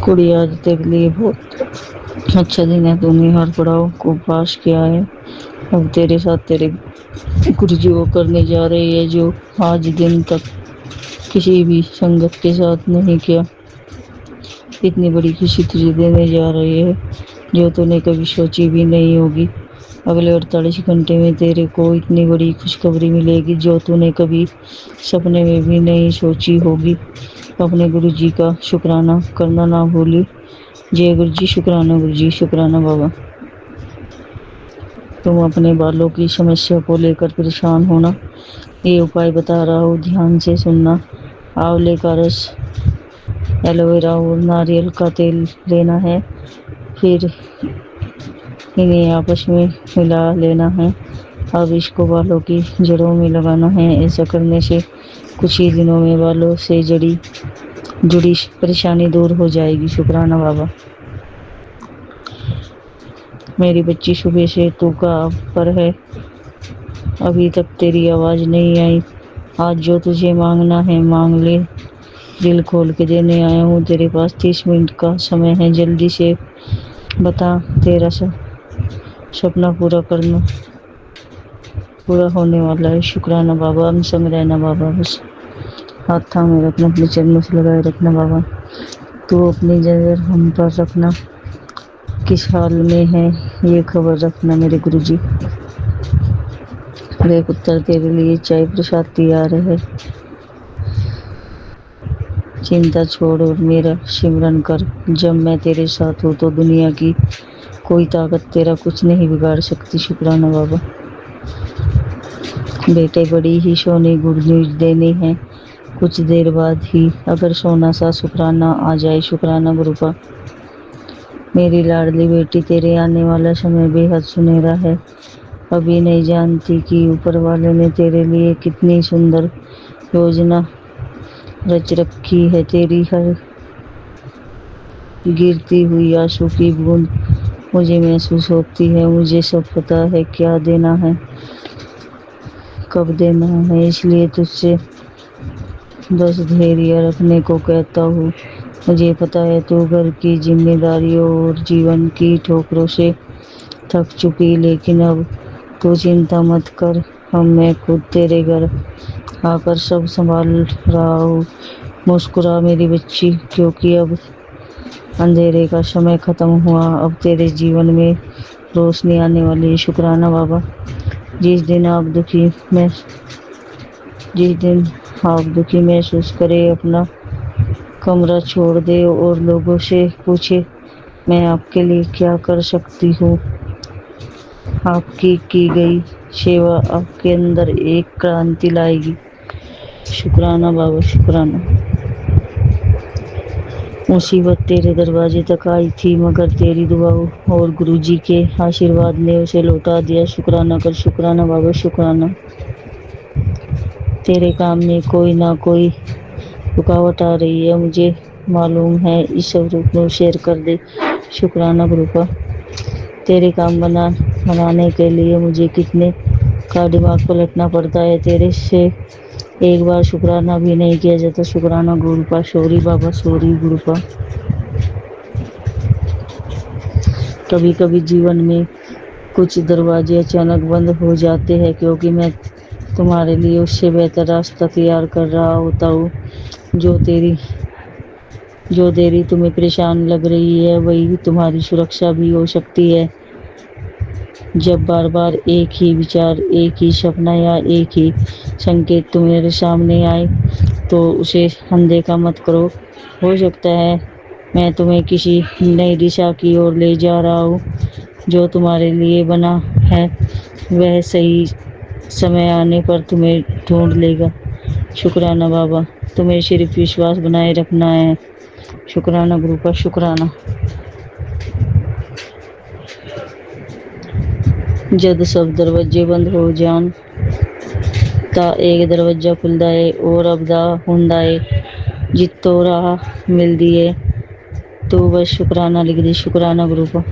कुड़ी आज तेरे लिए बहुत अच्छा दिन है, तूने हर पड़ाव को पास किया है। अब तेरे साथ तेरे गुरुजी वो करने जा रहे हैं जो आज दिन तक किसी भी संगत के साथ नहीं किया। इतनी बड़ी खुशी तुझे देने जा रही है जो तूने कभी सोची भी नहीं होगी। अगले 48 घंटे में तेरे को इतनी बड़ी खुशखबरी मिलेगी जो तूने कभी सपने में भी नहीं सोची होगी। अपने गुरुजी का शुक्राना करना ना भूली। जय गुरुजी, शुक्राना गुरुजी, शुक्राना बाबा। तुम अपने बालों की समस्या को लेकर परेशान होना, ये उपाय बता रहा हूँ, ध्यान से सुनना। आंवले का रस, एलोवेरा और नारियल का तेल लेना है, फिर इन्हें आपस में मिला लेना है। अब इसको बालों की जड़ों में लगाना है। ऐसा करने से कुछ ही दिनों में बालों से जुड़ी परेशानी दूर हो जाएगी। शुक्राना बाबा। मेरी बच्ची सुबह से तू का पर है, अभी तक तेरी आवाज़ नहीं आई। आज जो तुझे मांगना है मांग ले, दिल खोल के देने आया हूँ। तेरे पास 30 मिनट का समय है, जल्दी से बता, तेरा सपना पूरा होने वाला है। शुक्राना बाबा, हम संग रहना बाबा, बस हाथ थामे रखना, अपने चरणों से लगाए रखना बाबा। तू अपनी नजर हम पर रखना, किस हाल में है ये खबर रखना मेरे गुरुजी। एक उत्तर तेरे लिए चाय प्रसाद तैयार है। चिंता छोड़ और मेरा सिमरन कर। जब मैं तेरे साथ हूँ तो दुनिया की कोई ताकत तेरा कुछ नहीं बिगाड़ सकती। शुक्राना बाबा। बेटे, बड़ी ही सोनी गुड न्यूज देनी है कुछ देर बाद ही, अगर सोना सा शुक्राना आ जाए। शुक्राना गुरुपा। मेरी लाडली बेटी, तेरे आने वाला समय बेहद सुनहरा है। अभी नहीं जानती कि ऊपर वाले ने तेरे लिए कितनी सुंदर योजना रच रखी है। तेरी हर गिरती हुई आंसू की बूंद मुझे महसूस होती है। मुझे सब पता है क्या देना है, कब देना है, इसलिए तुझसे बस धैर्य रखने को कहता हूँ। मुझे पता है तू घर की जिम्मेदारियों और जीवन की ठोकरों से थक चुकी, लेकिन अब तू चिंता मत कर। मैं खुद तेरे घर आकर सब संभाल रहा हूँ। मुस्कुरा मेरी बच्ची, क्योंकि अब अंधेरे का समय खत्म हुआ। अब तेरे जीवन में रोशनी आने वाली है। शुक्राना बाबा। जिस दिन आप दुखी महसूस करे, अपना कमरा छोड़ दे और लोगों से पूछे मैं आपके लिए क्या कर सकती हूँ। आपकी की गई सेवा आपके अंदर एक क्रांति लाएगी। शुक्राना बाबा, शुक्राना। मुसीबत तेरे दरवाजे तक आई थी, मगर तेरी दुआओं और गुरुजी के आशीर्वाद ने उसे लौटा दिया। शुक्राना कर। शुक्राना बाबा, शुक्राना। तेरे काम में कोई ना कोई रुकावट आ रही है, मुझे मालूम है। इस स्वरूप को शेयर कर दे। शुक्राना गुरुपा। तेरे काम बनाने के लिए मुझे कितने का दिमाग पलटना पड़ता है, तेरे से एक बार शुक्राना भी नहीं किया जाता। शुक्राना गुरुपा। सॉरी बाबा, सॉरी गुरुपा। कभी कभी जीवन में कुछ दरवाजे अचानक बंद हो जाते हैं, क्योंकि मैं तुम्हारे लिए उससे बेहतर रास्ता तैयार कर रहा होता हूँ। जो देरी तुम्हें परेशान लग रही है वही तुम्हारी सुरक्षा भी हो सकती है। जब बार बार एक ही विचार, एक ही सपना या एक ही संकेत तुम्हारे सामने आए तो उसे अनदेखा मत करो। हो सकता है मैं तुम्हें किसी नई दिशा की ओर ले जा रहा हूँ। जो तुम्हारे लिए बना है वह सही समय आने पर तुम्हें ढूंढ लेगा। शुक्राना बाबा, तुम्हें सिर्फ विश्वास बनाए रखना है। शुक्राना गुरु का शुक्राना। जद सब दरवाजे बंद हो जान ता एक दरवाजा खुलदा है और अबदा हुंदा है जितो राह मिलदी है। तो बस शुक्राना लिख दी। शुक्राना गुरु को।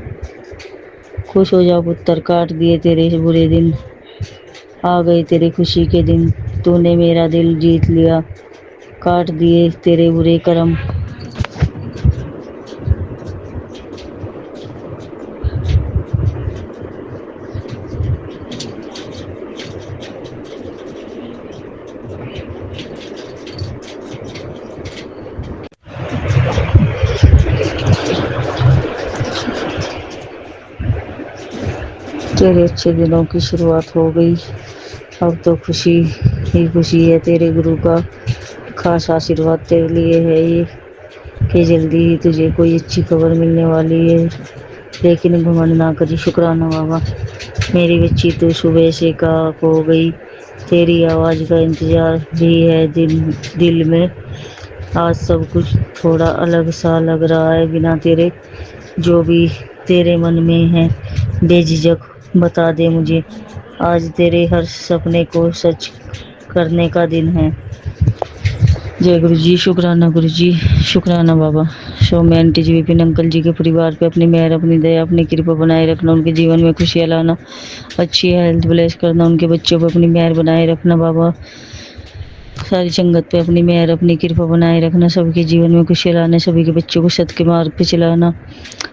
खुश हो जा पुत्र, काट दिए तेरे बुरे दिन, आ गए तेरे खुशी के दिन। तूने मेरा दिल जीत लिया, काट दिए तेरे बुरे कर्म। तेरे अच्छे दिनों की शुरुआत हो गई। अब तो खुशी ही खुशी है। तेरे गुरु का खास आशीर्वाद तेरे लिए है ये कि जल्दी ही तुझे कोई अच्छी खबर मिलने वाली है। लेकिन घमंड ना करी। शुक्राना बाबा, मेरी बच्ची तो सुबह से काप हो गई। तेरी आवाज़ का इंतज़ार भी है दिल में। आज सब कुछ थोड़ा अलग सा लग रहा है। बिना तेरे जो भी तेरे मन में है बेझिझक बता दे मुझे। आज तेरे हर सपने को सच करने का दिन है। जय गुरु जी। शुक्राना गुरु जी। शुक्राना बाबा। सौम्या आंटी जी, विपिन अंकल जी के परिवार पे अपनी मेहर, अपनी दया, अपनी कृपा बनाए रखना। उनके जीवन में खुशियाँ लाना, अच्छी हेल्थ ब्लेस करना। उनके बच्चों पर अपनी मेहर बनाए रखना बाबा। सारी संगत पे अपनी मेहर, अपनी कृपा बनाए रखना। सभी के जीवन में खुशियाँ लाना, सभी के बच्चों को सत के मार्ग पे चलाना,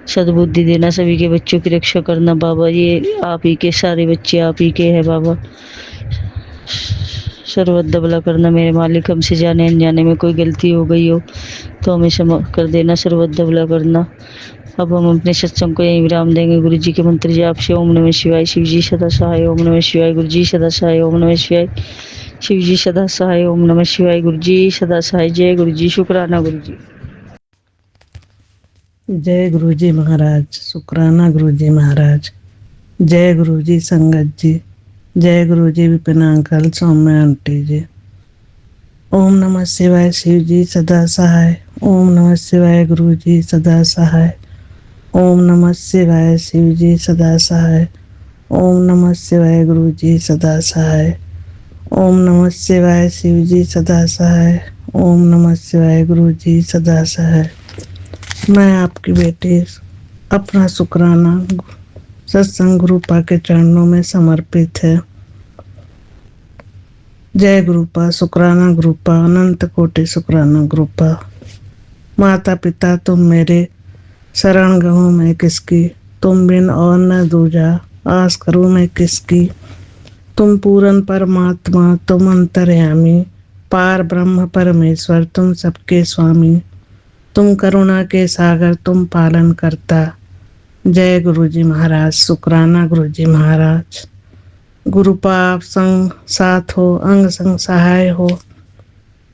सद्बुद्धि देना, सभी के बच्चों की रक्षा करना बाबा। ये आप ही के सारे बच्चे आप ही के हैं बाबा। सर्वदा भला करना मेरे मालिक। हमसे जाने अनजाने में कोई गलती हो गई हो तो हमें क्षमा कर देना। सर्वदा भला करना। अब हम अपने सत्संग को यहीं विराम देंगे। गुरु जी के मंत्र जाप से ओम नमः शिवाय। शिव जी सदा सहाय। ओम नमः शिवाय। गुरु जी सदा सहाय। ओम नमः शिवाय। शिव जी सदा सहाय। ओम नमः शिवाय। गुरु जी सदा सहाय। जय गुरु जी। शुक्राना गुरु जी। जय गुरु जी महाराज। शुक्राना गुरु जी महाराज। जय गुरु जी संगत जी। जय गुरु जी विपिन अंकल, सौम्या आंटी जी। ओम नमः शिवाय। शिव जी सदा सहाय। ओम नमः शिवाय। गुरु जी सदा सहाय। ओम नमः शिवाय। शिव जी सदा सहाय। ओम नमः शिवाय। गुरु जी सदा सहाय। ओम नमः शिवाय। शिव जी सदा सहाय। ओम नमः शिवाय। गुरु जी सदा सहाय। मैं आपकी बेटी अपना शुक्राना सत्संग गुरुपा के चरणों में समर्पित है। जय गुरुपा। शुक्राना गुरुपा। अनंत कोटि शुक्राना गुरुपा। माता पिता तुम मेरे, शरण गहूँ मैं किसकी, तुम बिन और न दूजा, आस करूँ मैं किसकी। तुम पूरन परमात्मा, तुम अंतर्यामी, पार ब्रह्म परमेश्वर, तुम सबके स्वामी। तुम करुणा के सागर, तुम पालन करता। जय गुरु जी महाराज। शुक्राना गुरु जी महाराज। गुरुपा आप संग साथ हो, अंग संग सहाय हो,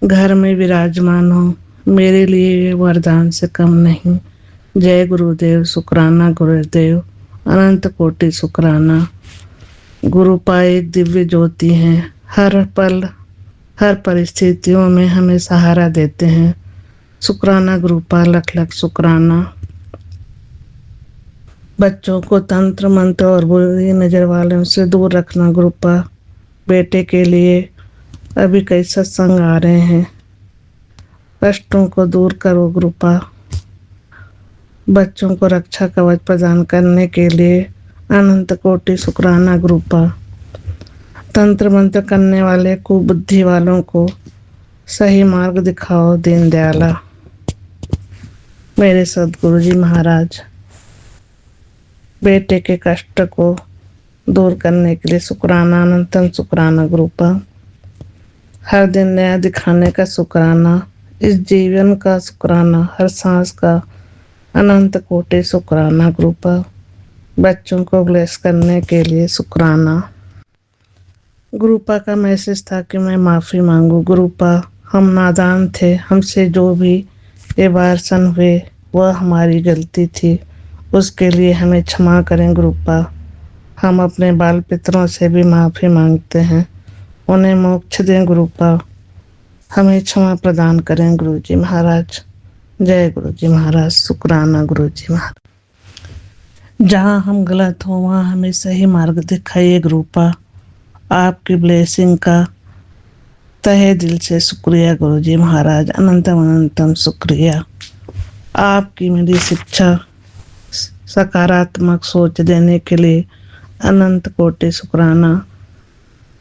घर में विराजमान हो, मेरे लिए ये वरदान से कम नहीं। जय गुरुदेव। शुक्राना गुरुदेव। अनंत कोटि शुक्राना। गुरुपा एक दिव्य ज्योति हैं। हर पल हर परिस्थितियों में हमें सहारा देते हैं। शुक्राना गुरुपा। लख लख शुक्राना। बच्चों को तंत्र मंत्र और बुरी नजर वालों से दूर रखना गुरुपा। बेटे के लिए अभी कई सत्संग आ रहे हैं। कष्टों को दूर करो गुरुपा। बच्चों को रक्षा कवच प्रदान करने के लिए अनंत कोटि शुक्राना गुरुपा। तंत्र मंत्र करने वाले कुबुद्धि वालों को सही मार्ग दिखाओ दीन दयाला। मेरे सदगुरु जी महाराज, बेटे के कष्ट को दूर करने के लिए शुक्राना, अनंतम शुक्राना गुरुपा। हर दिन नया दिखाने का शुक्राना, इस जीवन का शुक्राना, हर सांस का अनंत कोटि शुक्राना गुरुपा। बच्चों को ब्लेस करने के लिए शुक्राना। गुरुपा का मैसेज था कि मैं माफ़ी मांगू गुरुपा। हम नादान थे, हमसे जो भी ये वारसन हुए वह हमारी गलती थी, उसके लिए हमें क्षमा करें गुरुपा। हम अपने बाल पितरों से भी माफ़ी मांगते हैं, उन्हें मोक्ष दें गुरुपा। हमें क्षमा प्रदान करें गुरु जी महाराज। जय गुरु जी महाराज। शुक्राना गुरु जी महाराज। जहाँ हम गलत हो वहाँ हमें सही मार्ग दिखाइए गुरुपा। आपकी ब्लेसिंग का तहे दिल से शुक्रिया गुरु जी महाराज। अनंतम अनंतम शुक्रिया। आपकी मेरी शिक्षा सकारात्मक सोच देने के लिए अनंत कोटि शुक्राना।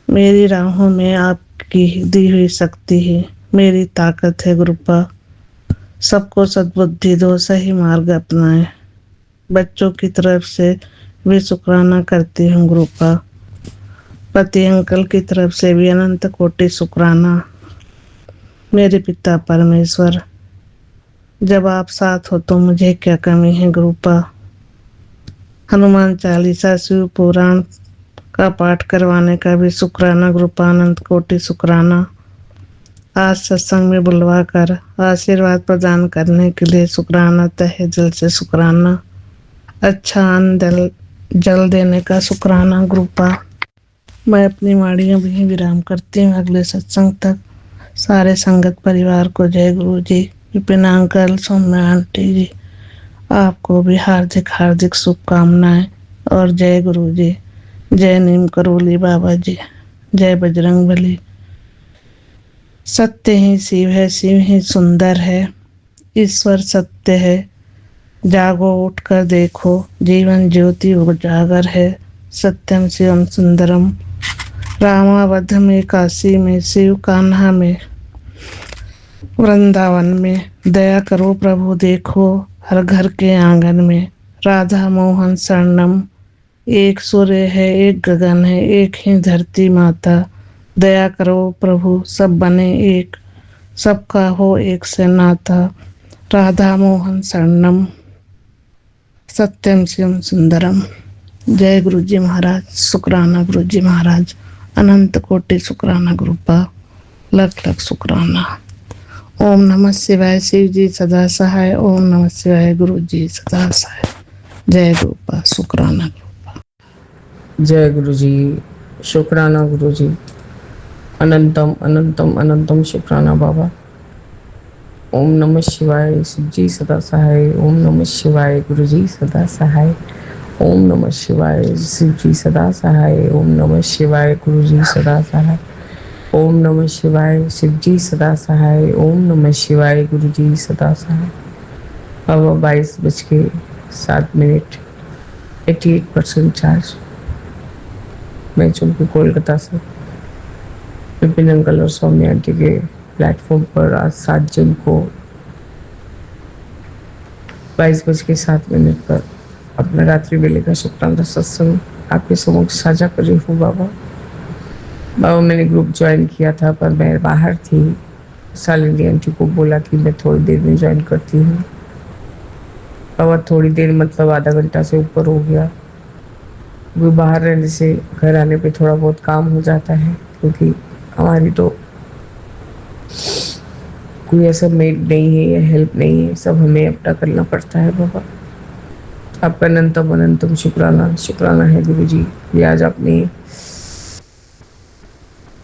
मेरी राहों में आपकी दी हुई शक्ति है, मेरी ताकत है गुरुपा। सबको सद्बुद्धि दो, सही मार्ग अपनाए। बच्चों की तरफ से भी शुक्राना करती हूँ गुरुपा। पति अंकल की तरफ से भी अनंत कोटि शुक्राना। मेरे पिता परमेश्वर, जब आप साथ हो तो मुझे क्या कमी है गुरुपा। हनुमान चालीसा शिव पुराण का पाठ करवाने का भी शुक्राना गुरुपा। अनंत कोटि शुक्राना। आज सत्संग में बुलवा कर आशीर्वाद प्रदान करने के लिए शुक्राना, तहे दिल से शुक्राना। अच्छा अन्न जल देने का शुक्राना गुरुपा। मैं अपनी वाणियाँ भी विराम करती हूँ। अगले सत्संग तक सारे संगत परिवार को जय गुरु जी। विपिन अंकल, सौम्या आंटी जी, आपको भी हार्दिक हार्दिक शुभकामनाएं और जय गुरु जी। जय नीम करोली बाबा जी। जय बजरंग बली। सत्य ही शिव है, शिव ही सुंदर है, ईश्वर सत्य है। जागो उठकर देखो, जीवन ज्योति उजागर है। सत्यम शिवम सुंदरम। रामावध में, काशी में, शिव कान्हा में, वृंदावन में। दया करो प्रभु देखो, हर घर के आंगन में। राधा मोहन शरणम। एक सूर्य है, एक गगन है, एक ही धरती माता। दया करो प्रभु, सब बने एक, सबका हो एक से नाता। राधा मोहन शरणम। सत्यम शिवम सुंदरम। जय गुरु जी महाराज। शुक्राना गुरु जी महाराज। अनंत कोटि शुक्राना गुरुपा। लख लख शुक्राना। ओम नमः शिवाय। शिव जी सदा सहाय। ओम नमः शिवाय। गुरु जी सदा सहाय। जय गुरुपा। शुक्राना। जय गुरु जी। शुक्राना गुरु जी। अनंतम अनंतम अनंतम शुक्राना बाबा। ओम नमः शिवाय। शिव जी सदा सहाय। ओम नमः शिवाय। गुरु जी सदा सहाय। ओम नमः शिवाय। शिव जी सदा सहाय। ओम नमः शिवाय। गुरु जी सदा सहाय। ओम नमः शिवाय। शिव जी सदा सहाय। ओम नमः शिवाय। गुरु जी सदा सहाय। अब 22:07 88% चार्ज। मैं चुनकी कोलकाता से विपिन अंकल और सौम्या आंटी के प्लेटफॉर्म पर आज 7 जून को 22:07 पर अपना रात्रि वेले का शुक्राना सत्संग आपके समक्ष साझा कर रही हूँ बाबा। मैंने ग्रुप ज्वाइन किया था पर मैं बाहर थी। शालिनी आंटी को बोला कि मैं थोड़ी देर में ज्वाइन करती हूँ। बाबा थोड़ी देर मतलब आधा घंटा से ऊपर हो गया। वो बाहर रहने से घर आने पे थोड़ा बहुत काम हो जाता है, क्योंकि हमारी तो कोई ऐसा मेड नहीं है या हेल्प नहीं है, सब हमें अपना करना पड़ता है बाबा। आपका अनंतम अनंतम शुक्राना। शुक्राना है गुरु जी कि आज आपने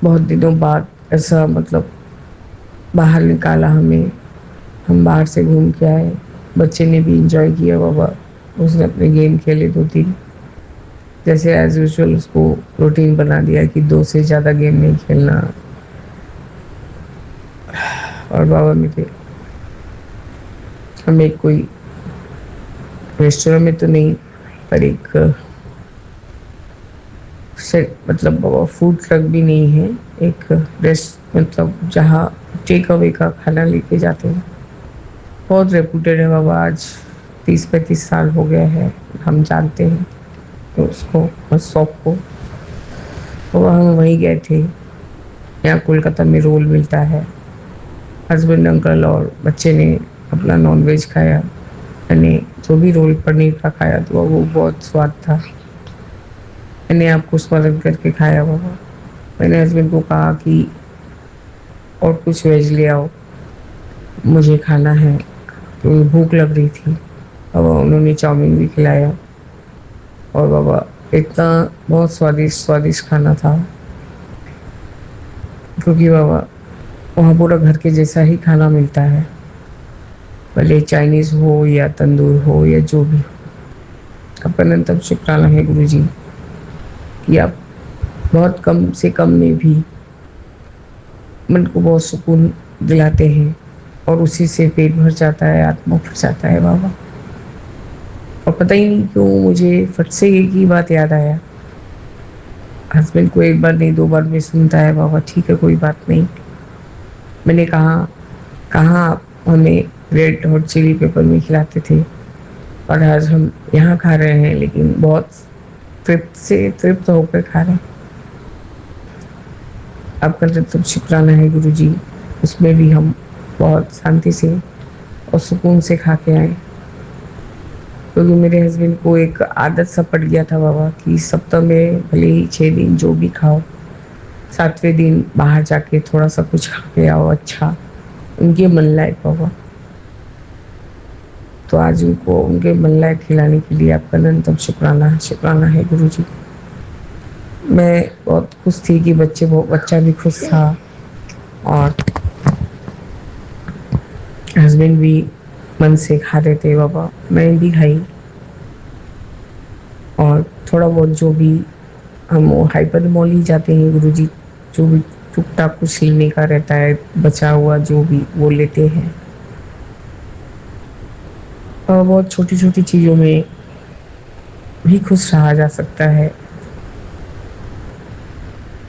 बहुत दिनों बाद ऐसा मतलब बाहर निकाला हमें। हम बाहर से घूम के आए, बच्चे ने भी इंजॉय किया बाबा। उसने अपने गेम खेले 2-3, जैसे एज यूजुअल उसको रूटीन बना दिया कि 2 से ज़्यादा गेम नहीं खेलना। और बाबा मेरे हमें कोई रेस्टोरेंट में तो नहीं पर एक मतलब बाबा फूड ट्रक भी नहीं है, एक रेस्ट मतलब जहाँ टेक अवे का खाना लेके जाते हैं। बहुत रेपुटेड है बाबा। आज 30-35 साल हो गया है, हम जानते हैं तो उसको शॉप को। तो हम वहीं गए थे। यहाँ कोलकाता में रोल मिलता है। हस्बैंड अंकल और बच्चे ने अपना नॉनवेज खाया, मैंने जो भी रोल पनीर का खाया तो वो बहुत स्वाद था। मैंने आपको स्मरण करके खाया बाबा। मैंने हस्बैंड को कहा कि और कुछ वेज ले आओ, मुझे खाना है, तो भूख लग रही थी। बाबा उन्होंने चाउमीन भी खिलाया और बाबा इतना बहुत स्वादिष्ट स्वादिष्ट खाना था, क्योंकि बाबा वहाँ पूरा घर के जैसा ही खाना मिलता है, भले चाइनीज़ हो या तंदूर हो या जो भी हो। आपका अनंतम शुक्राना है गुरु जी कि आप बहुत कम से कम में भी मन को बहुत सुकून दिलाते हैं और उसी से पेट भर जाता है, आत्मा भर जाता है बाबा। और पता ही नहीं क्यों मुझे फट से एक ही बात याद आया। हस्बैंड को एक बार नहीं 2 बार में सुनता है बाबा, ठीक है कोई बात नहीं। मैंने कहा कहाँ आप हमें रेड हॉट चिली पेपर में खिलाते थे और आज हम यहाँ खा रहे हैं, लेकिन बहुत तृप्त होकर खा रहे हैं। आपका तो शुक्राना है गुरु जी, उसमें भी हम बहुत शांति से और सुकून से खा के आए। क्योंकि मेरे हस्बैंड को एक आदत सा पड़ गया था बाबा कि सप्ताह में भले ही 6 दिन जो भी खाओ, 7वें दिन बाहर जाके थोड़ा सा कुछ खा के आओ अच्छा, उनके मन लायक बाबा। तो आज उनको उनके मन लायक खिलाने के लिए आपका अनंतम शुक्राना है गुरु जी। मैं बहुत खुश थी कि बच्चा भी खुश था और हस्बैंड भी मन से खा रहे थे बाबा, मैं भी खाई। और थोड़ा बहुत जो भी हम हाइपर मॉल ही जाते हैं गुरु जी, जो भी टुक टाक कुछ लेने का रहता है बचा हुआ जो भी वो लेते हैं। और बहुत छोटी छोटी चीज़ों में भी खुश रहा जा सकता है।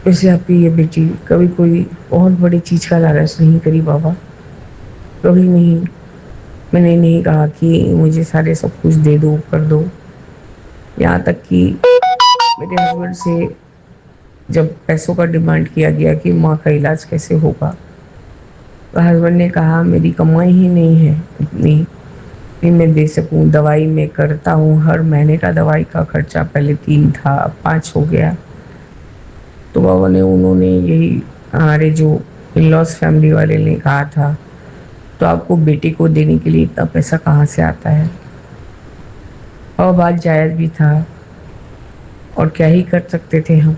वैसे आपकी ये बेटी कभी कोई बहुत बड़ी चीज़ का लालच नहीं करी बाबा, कभी नहीं। मैंने नहीं कहा कि मुझे सारे सब कुछ दे दो कर दो। यहाँ तक कि मेरे हस्बैंड से जब पैसों का डिमांड किया गया कि माँ का इलाज कैसे होगा, तो हस्बैंड ने कहा मेरी कमाई ही नहीं है इतनी कि मैं दे सकूं। दवाई मैं करता हूँ, हर महीने का दवाई का खर्चा पहले 3 था अब 5 हो गया। तो बाबा ने उन्होंने यही हमारे जो इन-लॉज फैमिली वाले ने कहा था, तो आपको बेटी को देने के लिए इतना पैसा कहाँ से आता है। और बात जायज़ भी था और क्या ही कर सकते थे हम।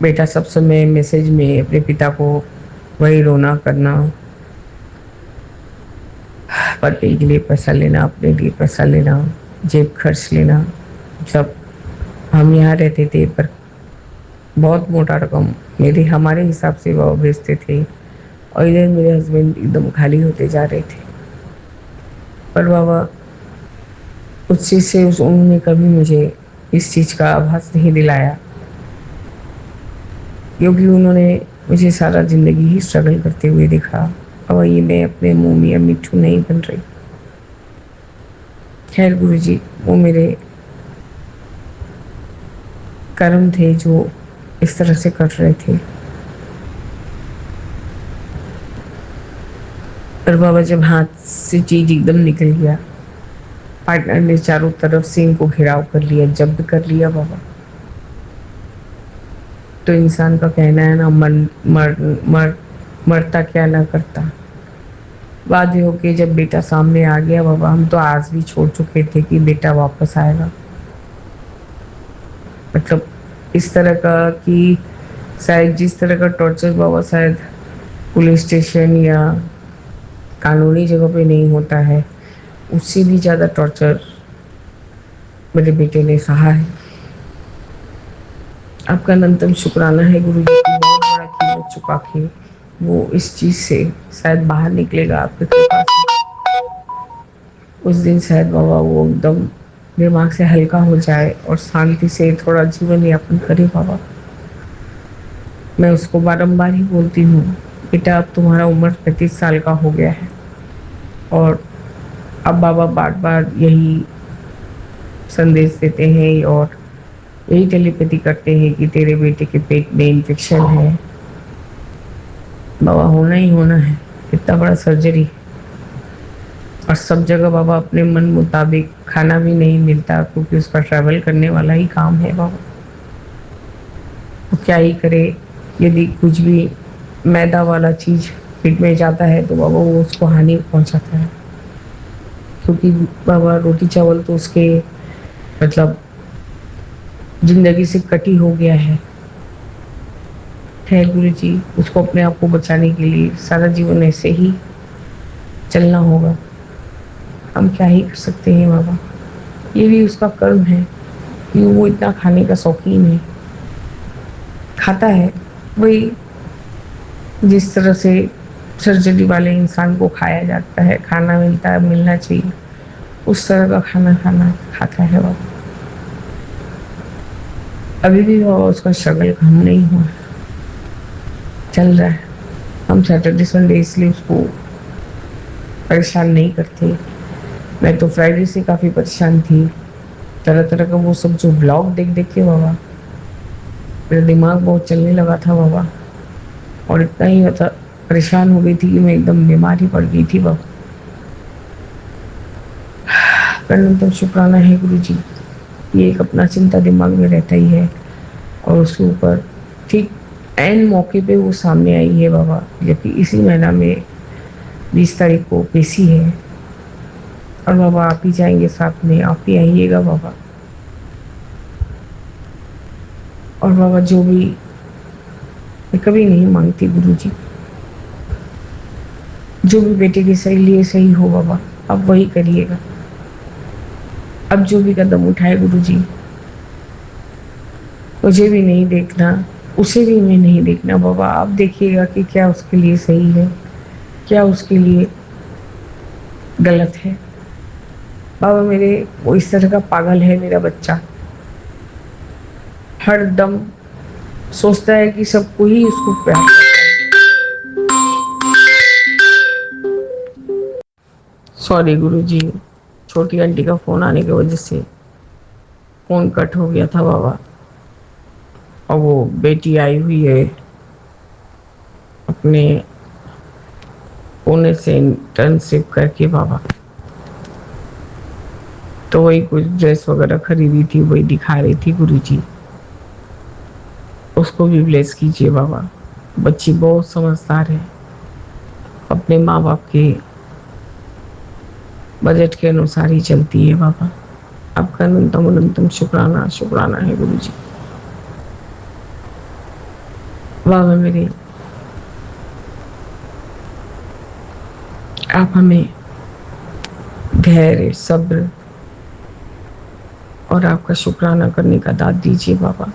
बेटा सब समय मैसेज में अपने पिता को वही रोना करना, पति के लिए पैसा लेना, अपने लिए पैसा लेना, जेब खर्च लेना। जब हम यहाँ रहते थे पर बहुत मोटा रकम हमारे हिसाब से वो भेजते थे और इधर मेरे हस्बैंड एकदम खाली होते जा रहे थे। पर बाबा उस चीज़ से उन्होंने कभी मुझे इस चीज़ का आभास नहीं दिलाया, क्योंकि उन्होंने मुझे सारा ज़िंदगी ही स्ट्रगल करते हुए देखा। और ये मैं अपने मुँह में मिट्ठू नहीं बन रही। खैर गुरुजी, वो मेरे कर्म थे जो इस तरह से कट रहे थे। पर बाबा जब हाथ से चीज एकदम निकल गया, पार्टनर ने चारों तरफ से इनको घेराव कर लिया, जब्त कर लिया बाबा, तो इंसान का कहना है ना, मरता क्या ना करता। बाध्य होके जब बेटा सामने आ गया बाबा, हम तो आज भी छोड़ चुके थे कि बेटा वापस आएगा। मतलब इस तरह का कि शायद जिस तरह का टॉर्चर बाबा शायद पुलिस स्टेशन या कानूनी जगह पे नहीं होता है, उससे भी ज़्यादा टॉर्चर मेरे बेटे ने सहा है। आपका अनंतम शुक्राना है गुरु जी, बहुत बड़ा कीमत चुका के वो इस चीज़ से शायद बाहर निकलेगा आपके कृपा से। उस दिन शायद बाबा वो एकदम दिमाग से हल्का हो जाए और शांति से थोड़ा जीवन यापन करे बाबा। मैं उसको बारंबार ही बोलती हूँ, बेटा अब तुम्हारा उम्र 35 साल का हो गया है और अब बाबा बार बार यही संदेश देते हैं और यही टेलीपैथी करते हैं कि तेरे बेटे के पेट में इन्फेक्शन है। बाबा होना ही होना है, इतना बड़ा सर्जरी और सब जगह बाबा अपने मन मुताबिक खाना भी नहीं मिलता, क्योंकि उसका ट्रैवल करने वाला ही काम है बाबा। तो क्या ही करे, यदि कुछ भी मैदा वाला चीज़ पेट में जाता है तो बाबा वो उसको हानि पहुंचाता है, क्योंकि बाबा रोटी चावल तो उसके मतलब जिंदगी से कटी हो गया है। है गुरु जी, उसको अपने आप को बचाने के लिए सारा जीवन ऐसे ही चलना होगा। हम क्या ही कर सकते हैं बाबा, ये भी उसका कर्म है कि वो इतना खाने का शौकीन है, खाता है वही जिस तरह से सर्जरी वाले इंसान को खाया जाता है, खाना मिलता है, मिलना चाहिए, उस तरह का खाना खाता है वो। अभी भी वो उसका स्ट्रगल कम नहीं हुआ, चल रहा है। हम सैटरडे संडे इसलिए उसको परेशान नहीं करते। मैं तो फ्राइडे से काफ़ी परेशान थी, तरह तरह का वो सब जो ब्लॉग देख देख के बाबा मेरा दिमाग बहुत चलने लगा था बाबा, और इतना ही परेशान हो गई थी कि मैं एकदम बीमार ही पड़ गई थी बाबा। तो शुक्राना है गुरु जी, ये एक अपना चिंता दिमाग में रहता ही है, और उसके ऊपर ठीक एन मौके पे वो सामने आई है बाबा, जबकि इसी महीना में 20 तारीख को पेशी है। और बाबा आप ही जाएंगे साथ में, आप ही आइएगा बाबा। और बाबा जो भी मैं कभी नहीं मांगती गुरु जी, जो भी बेटे के सही लिए सही हो बाबा, अब वही करिएगा। अब जो भी कदम उठाए गुरु जी, मुझे भी नहीं देखना, उसे भी मैं नहीं देखना बाबा, आप देखिएगा कि क्या उसके लिए सही है, क्या उसके लिए गलत है। बाबा मेरे वो इस तरह का पागल है मेरा बच्चा, हर दम सोचता है कि सबको ही उसको प्यार करता है। सॉरी गुरु जी, छोटी आंटी का फोन आने की वजह से फोन कट हो गया था बाबा। और वो बेटी आई हुई है अपने पुणे से इंटर्नशिप करके बाबा, तो वही कुछ ड्रेस वगैरह खरीदी थी, वही दिखा रही थी गुरु जी। उसको भी ब्लेस कीजिए बाबा, बच्ची बहुत समझदार है, अपने माँ बाप के बजट के अनुसार ही चलती है बाबा। आपका अनंतम अनंतम शुक्राना शुक्राना है गुरु जी। बाबा मेरे, आप हमें धैर्य, सब्र और आपका शुक्राना करने का दाद दीजिए बाबा,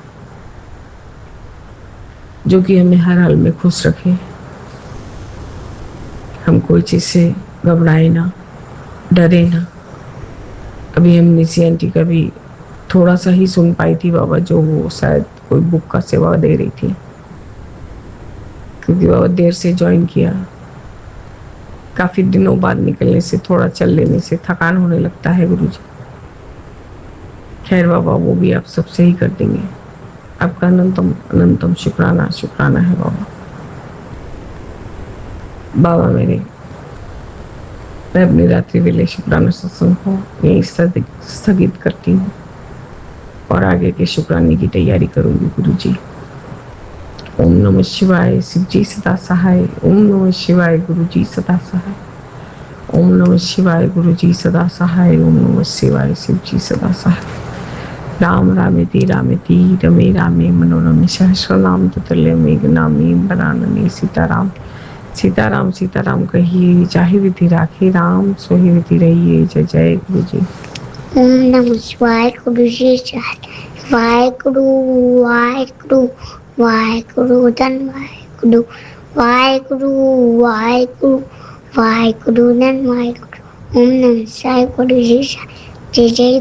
जो कि हमें हर हाल में खुश रखे। हम कोई चीज़ से घबराए ना, डरे ना। अभी हम निशी आंटी का भी थोड़ा सा ही सुन पाई थी बाबा, जो वो शायद कोई बुक का सेवा दे रही थी, क्योंकि बाबा देर से ज्वाइन किया। काफ़ी दिनों बाद निकलने से, थोड़ा चल लेने से थकान होने लगता है गुरुजी। खैर बाबा, वो भी आप सबसे ही कर देंगे। आपका अनंतम अनंतम शुक्राना शुक्राना है बाबा। बाबा मेरे, मैं अपनी रात्रि वेले शुक्राना सत्संग को यहीं स्थगित करती हूँ और आगे के शुक्राने की तैयारी करूँगी गुरुजी। ओम नमः शिवाय, शिव जी सदा सहाय। ओम नमः शिवाय, गुरु जी सदा सहाय। ओम नमः शिवाय, गुरु जी सदा सहाय। ओम नमः शिवाय, शिव जी सदा सहाय। राम रामेति रमे रामे मनोरमे सहस्रनाम ततुल्य मेघ नामे वरानने सीताराम। सीताराम सीताराम कहिए, चाहे विधि राखे राम, सोही विधि रहिए। जय जय गुरु जी। ओम नमः शिवाय, गुरु जी वाहेगुरु वाहेगुरु वाहेगुरु धन वाहेगुरु वाहेगुरु वाहेगुरु वाहेगुरु धन वाहेगुरु। ओम नमः शिवाय, गुरु जी जय जय।